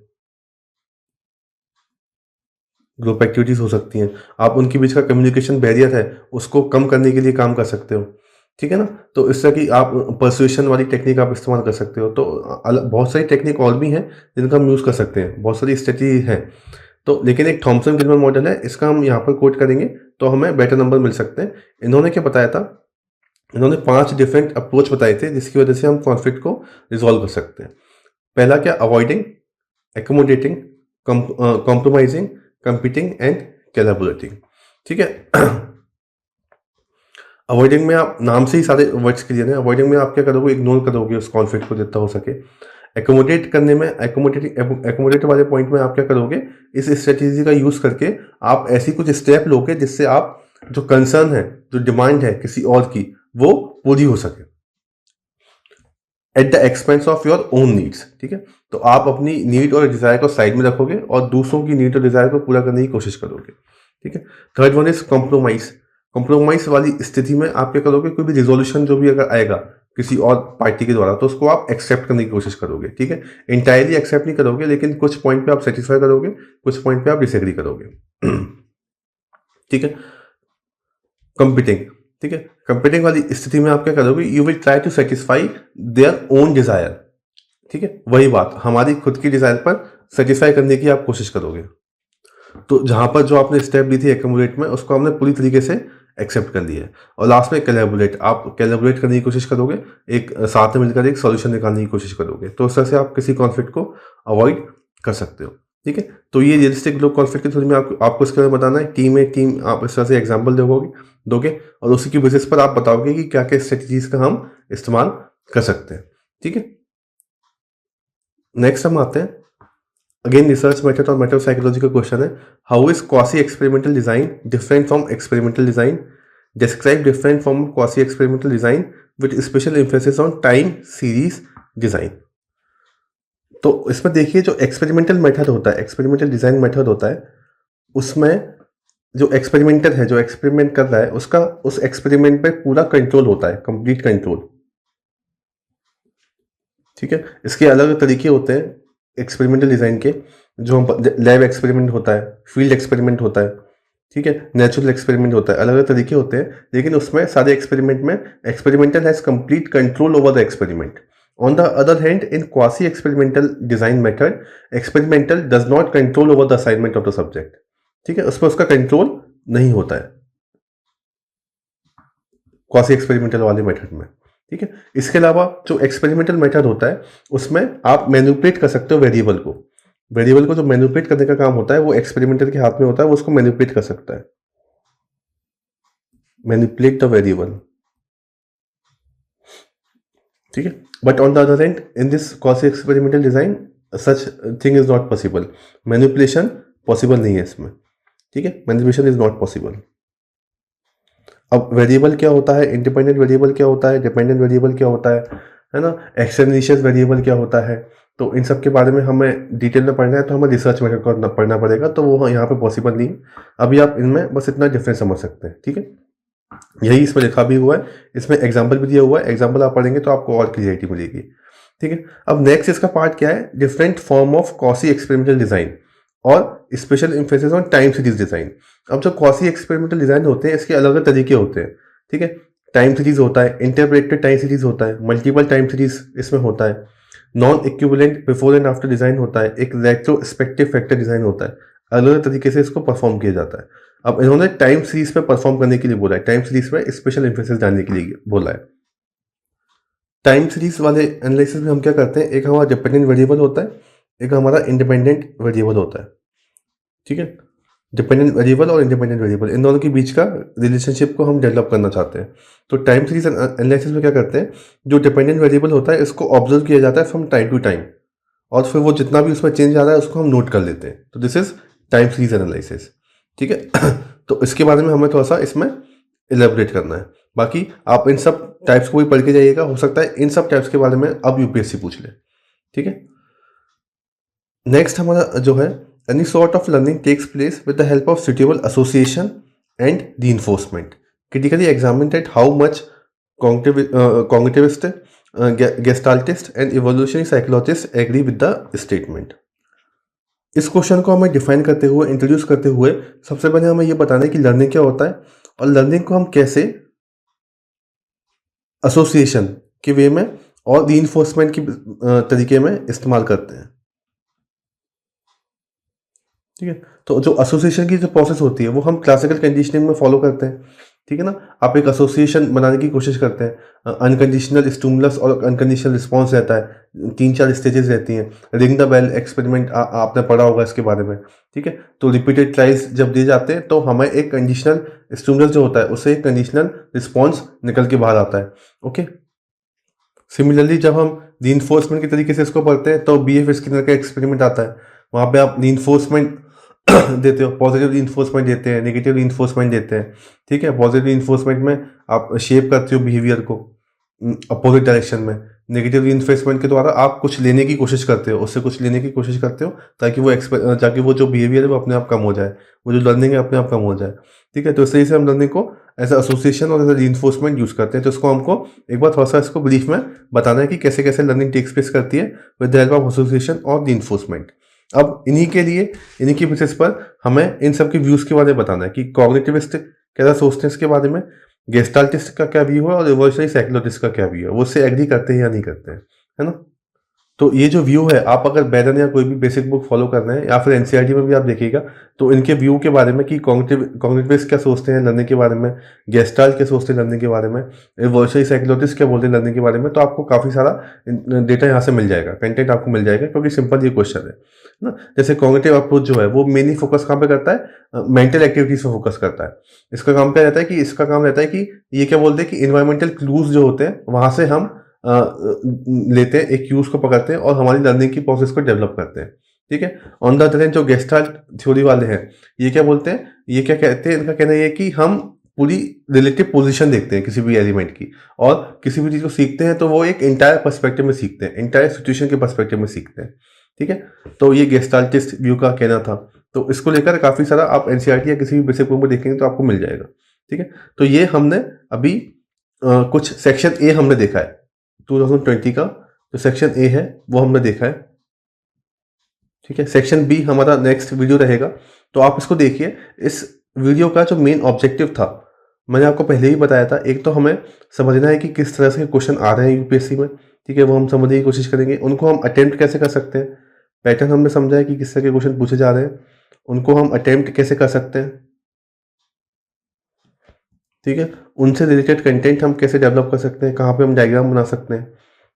ग्रुप एक्टिविटीज़ हो सकती हैं, आप उनके बीच का कम्युनिकेशन बैरियर है उसको कम करने के लिए काम कर सकते हो। ठीक है ना, तो इस तरह की आप परसुएशन वाली टेक्निक आप इस्तेमाल कर सकते हो। तो बहुत सारी टेक्निक और भी हैं जिनका हम यूज़ कर सकते हैं, बहुत सारी स्ट्रेटजी है। तो लेकिन एक थॉमसन किलमन मॉडल है, इसका हम यहाँ पर कोट करेंगे तो हमें बेटर नंबर मिल सकते हैं। इन्होंने क्या बताया था, इन्होंने 5 डिफरेंट अप्रोच बताए थे जिसकी वजह से हम कॉन्फ्लिक्ट को रिजॉल्व कर सकते हैं। पहला क्या, avoiding, accommodating, compromising, competing and collaborating. ठीक है, अवॉइडिंग में आप नाम से ही सारे वर्ड्स क्लियर हैं। अवॉइडिंग में आप क्या करोगे, इग्नोर करोगे उस कॉन्फ्लिक्ट को जितना हो सके। एकोमोडेट करने में, एकोमोडेट वाले पॉइंट में आप क्या करोगे, इस स्ट्रेटेजी का यूज करके आप ऐसी कुछ स्टेप लोगे जिससे आप जो कंसर्न है, जो डिमांड है किसी और की, वो पूरी हो सके at the expense of your own needs. ठीक है, तो आप अपनी नीड और डिजायर को साइड में रखोगे और दूसरों की नीड और डिजायर को पूरा करने की कोशिश करोगे। ठीक है, third one is compromise. Compromise वाली स्थिति में आप क्या करोगे, कोई भी रिजोल्यूशन जो भी अगर आएगा किसी और पार्टी के द्वारा तो उसको आप एक्सेप्ट करने की कोशिश करोगे। ठीक है, इंटायरली एक्सेप्ट नहीं करोगे, लेकिन कुछ पॉइंट पे आप सेटिस्फाई करोगे, कुछ पॉइंट पे आप डिसएग्री करोगे। ठीक है, कंपीटिंग। ठीक है, कंपीटिंग वाली स्थिति में आप क्या करोगे, you will try to satisfy their own desire. ठीक है, वही बात, हमारी खुद की डिजायर पर सेटिस्फाई करने की आप कोशिश करोगे। तो जहां पर जो आपने स्टेप ली थी एक्यूमुलेट में, उसको हमने पूरी तरीके से एक्सेप्ट कर लिया है। और लास्ट में कोलैबोरेट, आप कोलैबोरेट करने की कोशिश करोगे, एक साथ में मिलकर एक सॉल्यूशन निकालने की कोशिश करोगे। तो उस तरह से आप किसी कॉन्फ्लिक्ट को अवॉइड कर सकते हो। ठीक है, तो ये रियलिस्टिक ग्रुप कॉन्फ्लिक्ट की थ्योरी में आपको इसके बारे में बताना है। टीम आप इस तरह से एग्जाम्पल दोगे और उसी की बेसिस पर आप बताओगे कि क्या क्या स्ट्रेटजीज का हम इस्तेमाल कर सकते हैं। ठीक है, नेक्स्ट हम आते हैं अगेन रिसर्च मेथड और मेथड साइकोलॉजी का क्वेश्चन है, how is quasi experimental design different from experimental design, describe different from quasi experimental design with special emphasis on time series design. तो इसमें देखिए, जो एक्सपेरिमेंटल मेथड होता है, एक्सपेरिमेंटल डिजाइन मेथड होता है, उसमें जो एक्सपेरिमेंटर है, जो एक्सपेरिमेंट कर रहा है, उसका उस एक्सपेरिमेंट पे पूरा कंट्रोल होता है, कंप्लीट कंट्रोल। ठीक है, इसके अलग अलग तरीके होते हैं एक्सपेरिमेंटल डिजाइन के, जो लैब एक्सपेरिमेंट होता है, फील्ड एक्सपेरिमेंट होता है, ठीक है, नेचुरल एक्सपेरिमेंट होता है, अलग अलग तरीके होते हैं। लेकिन उसमें सारे एक्सपेरिमेंट में experimenter has complete control over the experiment. On the other hand, in quasi experimental design method, experimental does not control over the assignment of the subject. ठीक है, उसमें उसका कंट्रोल नहीं होता है क्वासी एक्सपेरिमेंटल वाले मेथड में। ठीक है, इसके अलावा जो एक्सपेरिमेंटल मेथड होता है उसमें आप मैनिपुलेट कर सकते हो वेरिएबल को। वेरिएबल को जो मैनिपुलेट करने का काम होता है वो एक्सपेरिमेंटर के हाथ में होता है, वो उसको मैनिपुलेट कर सकता है, मैनिपुलेट द वेरिएबल। ठीक है, but on the other hand, in this quasi experimental design such thing is not possible, manipulation possible नहीं है इसमें। ठीक है, मैनिपुलेशन इज नॉट पॉसिबल। अब वेरिएबल क्या होता है, इंडिपेंडेंट वेरिएबल क्या होता है, डिपेंडेंट वेरिएबल क्या होता है ना, एक्सटेंडिशियस वेरिएबल क्या होता है, तो इन सब के बारे में हमें डिटेल में पढ़ना है तो हमें रिसर्च मेथड को पढ़ना पड़ेगा, तो वो यहाँ पे पॉसिबल नहीं है। अभी आप इनमें बस इतना डिफरेंस समझ सकते हैं। ठीक है, यही इसमें लिखा भी हुआ है, इसमें एग्जाम्पल भी दिया हुआ है, एग्जाम्पल आप पढ़ेंगे तो आपको और क्लियरिटी मिलेगी। ठीक है, अब नेक्स्ट इसका पार्ट क्या है, different form of quasi experimental design और special emphasis on time series design. अब जो क्वासी एक्सपेरिमेंटल डिजाइन होते हैं इसके अलग अलग तरीके होते हैं। ठीक है, टाइम सीरीज होता है, इंटरप्रेटेड टाइम सीरीज होता है, मल्टीपल टाइम सीरीज इसमें होता है, non equivalent before and after design होता है, एक रेट्रोस्पेक्टिव फैक्टर डिज़ाइन होता है, अलग अलग तरीके से इसको परफॉर्म किया जाता है। अब इन्होंने टाइम सीरीज पे परफॉर्म करने के लिए बोला है, टाइम सीरीज पे स्पेशल एम्फेसिस डालने के लिए बोला है। टाइम सीरीज वाले एनालिसिस में हम क्या करते हैं, एक हमारा डिपेंडेंट वेरिएबल होता है, एक हमारा इंडिपेंडेंट वेरिएबल होता है, ठीक है। डिपेंडेंट वेरिएबल और इंडिपेंडेंट वेरिएबल, इन दोनों के बीच का रिलेशनशिप को हम डेवलप करना चाहते हैं। तो टाइम सीरीज एनालिसिस में क्या करते हैं, जो डिपेंडेंट वेरिएबल होता है इसको ऑब्जर्व किया जाता है फ्रॉम टाइम टू टाइम, और फिर वो जितना भी उसमें चेंज आ रहा है उसको हम नोट कर लेते हैं। तो this is time series analysis, ठीक है। तो इसके बारे में हमें थोड़ा सा इसमें इलेबोरेट करना है। बाकी आप इन सब टाइप्स को भी पढ़ के जाइएगा, हो सकता है इन सब टाइप्स के बारे में अब यूपीएससी पूछ ले, ठीक है। नेक्स्ट हमारा जो है, any sort of learning takes place with the help of suitable association and reinforcement, critically examine that how much cognitivist, gestaltist and evolutionary psychologist agree with the statement. इस क्वेश्चन को हमें डिफाइन करते हुए, introduce करते हुए, सबसे पहले हमें यह बताना है कि लर्निंग क्या होता है और लर्निंग को हम कैसे एसोसिएशन के वे में और रीइंफोर्समेंट की तरीके में इस्तेमाल करते हैं, ठीक है। तो जो एसोसिएशन की जो प्रोसेस होती है वो हम क्लासिकल कंडीशनिंग में फॉलो करते हैं, ठीक है ना। आप एक एसोसिएशन बनाने की कोशिश करते हैं, अनकंडीशनल स्टिमुलस और अनकंडीशनल रिस्पॉन्स रहता है, 3-4 स्टेजेस रहती हैं। रिंग द बेल एक्सपेरिमेंट आपने पढ़ा होगा इसके बारे में, ठीक है। तो रिपीटेड ट्राइल्स जब दिए जाते हैं तो हमें एक कंडीशनल स्टिमुलस जो होता है उससे एक कंडीशनल रिस्पॉन्स निकल के बाहर आता है, ओके। सिमिलरली जब हम रीइंफोर्समेंट के तरीके से इसको पढ़ते हैं तो BF स्किनर का एक्सपेरिमेंट आता है, वहाँ पे आप रीइंफोर्समेंट देते हो, पॉजिटिव रीइंफोर्समेंट देते हैं, नेगेटिव रीइंफोर्समेंट देते हैं, ठीक है। पॉजिटिव रीइंफोर्समेंट में आप शेप करते हो बिहेवियर को अपोजिट डायरेक्शन में, नेगेटिव रीइंफोर्समेंट के द्वारा आप कुछ लेने की कोशिश करते हो, उससे कुछ लेने की कोशिश करते हो ताकि वो जो बिहेवियर है वो अपने आप कम हो जाए, वो जो लर्निंग है अपने आप कम हो जाए, ठीक है। तो इस तरीके से हम लर्निंग को एज एसोसिएशन और एज रीइंफोर्समेंट यूज करते हैं। तो इसको हमको एक बार थोड़ा सा इसको ब्रीफ में बताना है कि कैसे कैसे लर्निंग टेक्स प्लेस करती है with the help of association और रीइंफोर्समेंट। अब इन्हीं की बेसिस पर हमें इन सब के व्यूज के बारे में बताना है कि कॉग्निटिविस्ट कैसा सोचते हैं इसके बारे में, गेस्टाल्टिस्ट का क्या व्यू है और इवोल्यूशनरी साइकोलॉजिस्ट का क्या व्यू है, वो उससे एग्री करते हैं या नहीं करते हैं, है ना। तो ये जो व्यू है, आप अगर बैरन या कोई भी बेसिक बुक फॉलो कर रहे हैं या फिर एनसीईआरटी में भी आप देखिएगा तो इनके व्यू के बारे में कि कॉग्निटिविस्ट क्या सोचते हैं लर्निंग के बारे में, गेस्टाल्ट क्या सोचते हैं लर्निंग के बारे में, इवोल्यूशनरी साइकोलॉजिस्ट क्या बोलते हैं लर्निंग के बारे में, तो आपको काफ़ी सारा डेटा यहाँ से मिल जाएगा, कंटेंट आपको मिल जाएगा, क्योंकि सिंपल ये क्वेश्चन है ना। जैसे कॉग्निटिव अप्रोच जो है वो मेनली फोकस कहाँ पे करता है, मेंटल एक्टिविटीज पे फोकस करता है। इसका काम क्या रहता है कि ये क्या बोलते हैं कि इन्वायरमेंटल क्लूज जो होते हैं वहां से हम लेते हैं, एक क्यूज को पकड़ते हैं और हमारी लर्निंग की प्रोसेस को डेवलप करते हैं, ठीक है। ऑन द अदर हैंड जो गेस्टाल्ट थ्योरी वाले हैं ये क्या बोलते हैं, ये क्या कहते हैं, इनका कहना ये है कि हम पूरी रिलेटिव पोजीशन देखते हैं किसी भी एलिमेंट की, और किसी भी चीज़ को सीखते हैं तो वो एक इंटायर पर्सपेक्टिव में सीखते हैं, इंटायर सिचुएशन के पर्सपेक्टिव में सीखते हैं, ठीक है। तो ये गेस्टाल्टिस्ट व्यू का कहना था। तो इसको लेकर काफ़ी सारा आप एनसीईआरटी या किसी भी बेसिक बुक में देखेंगे तो आपको मिल जाएगा, ठीक है। तो ये हमने अभी कुछ सेक्शन ए हमने देखा है 2020 का, जो सेक्शन ए है वो हमने देखा है, ठीक है। सेक्शन बी हमारा नेक्स्ट वीडियो रहेगा, तो आप इसको देखिए। इस वीडियो का जो मेन ऑब्जेक्टिव था मैंने आपको पहले ही बताया था, एक तो हमें समझना है कि किस तरह से क्वेश्चन आ रहे हैं यूपीएससी में, ठीक है, वो हम समझने की कोशिश करेंगे। उनको हम अटेम्प्ट कैसे कर सकते हैं, पैटर्न हमने समझा है कि किस तरह के क्वेश्चन पूछे जा रहे हैं, उनको हम अटेम्प्ट कैसे कर सकते हैं, ठीक है। उनसे रिलेटेड कंटेंट हम कैसे डेवलप कर सकते हैं, कहाँ पे हम डायग्राम बना सकते हैं,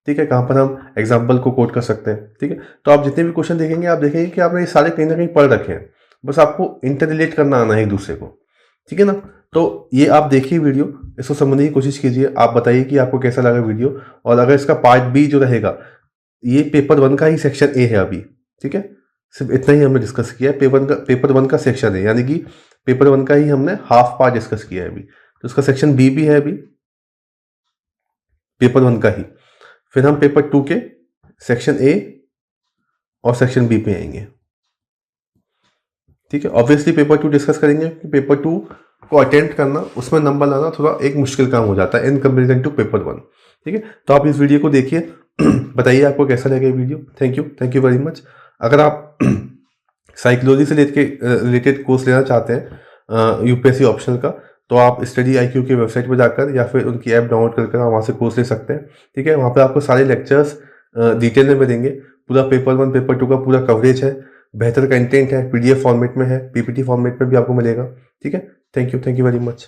ठीक है, कहाँ पर हम एग्जाम्पल को कोट कर सकते हैं, ठीक है। तो आप जितने भी क्वेश्चन देखेंगे आप देखेंगे कि आपने ये सारे कहीं ना कहीं पढ़ रखे हैं, बस आपको इंटर रिलेट करना आना है एक दूसरे को, ठीक है ना। तो ये आप देखिए वीडियो, इसको समझने की कोशिश कीजिए, आप बताइए कि आपको कैसा लगा वीडियो। और अगर इसका पार्ट बी जो रहेगा, ये पेपर 1 का ही सेक्शन ए है अभी, ठीक है, सिर्फ इतना ही हमने डिस्कस किया है। पेपर वन का सेक्शन है, यानी कि पेपर 1 का ही हमने हाफ पार्ट डिस्कस किया है अभी। तो इसका सेक्शन बी भी है अभी पेपर 1 का ही, फिर हम पेपर 2 के सेक्शन ए और सेक्शन बी पे आएंगे, ठीक है। ऑब्वियसली पेपर 2 डिस्कस करेंगे कि पेपर 2 को अटेम्प्ट करना, उसमें नंबर लाना थोड़ा एक मुश्किल काम हो जाता है इन कंपेरिजन टू पेपर 1, ठीक है। तो आप इस वीडियो को देखिए, बताइए आपको कैसा लगा video. Thank you very much. अगर आप साइकोलॉजी से रिलेटेड कोर्स लेना चाहते हैं यूपीएससी ऑप्शनल का, तो आप स्टडी IQ की वेबसाइट पर जाकर या फिर उनकी ऐप डाउनलोड करके वहाँ से कोर्स ले सकते हैं, ठीक है। वहाँ पे आपको सारे लेक्चर्स डिटेल में देंगे। पूरा पेपर 1 पेपर 2 का पूरा कवरेज है, बेहतर कंटेंट है, PDF फॉर्मेट में है, PPT फॉर्मेट में भी आपको मिलेगा। ठीक है, थैंक यू वेरी मच।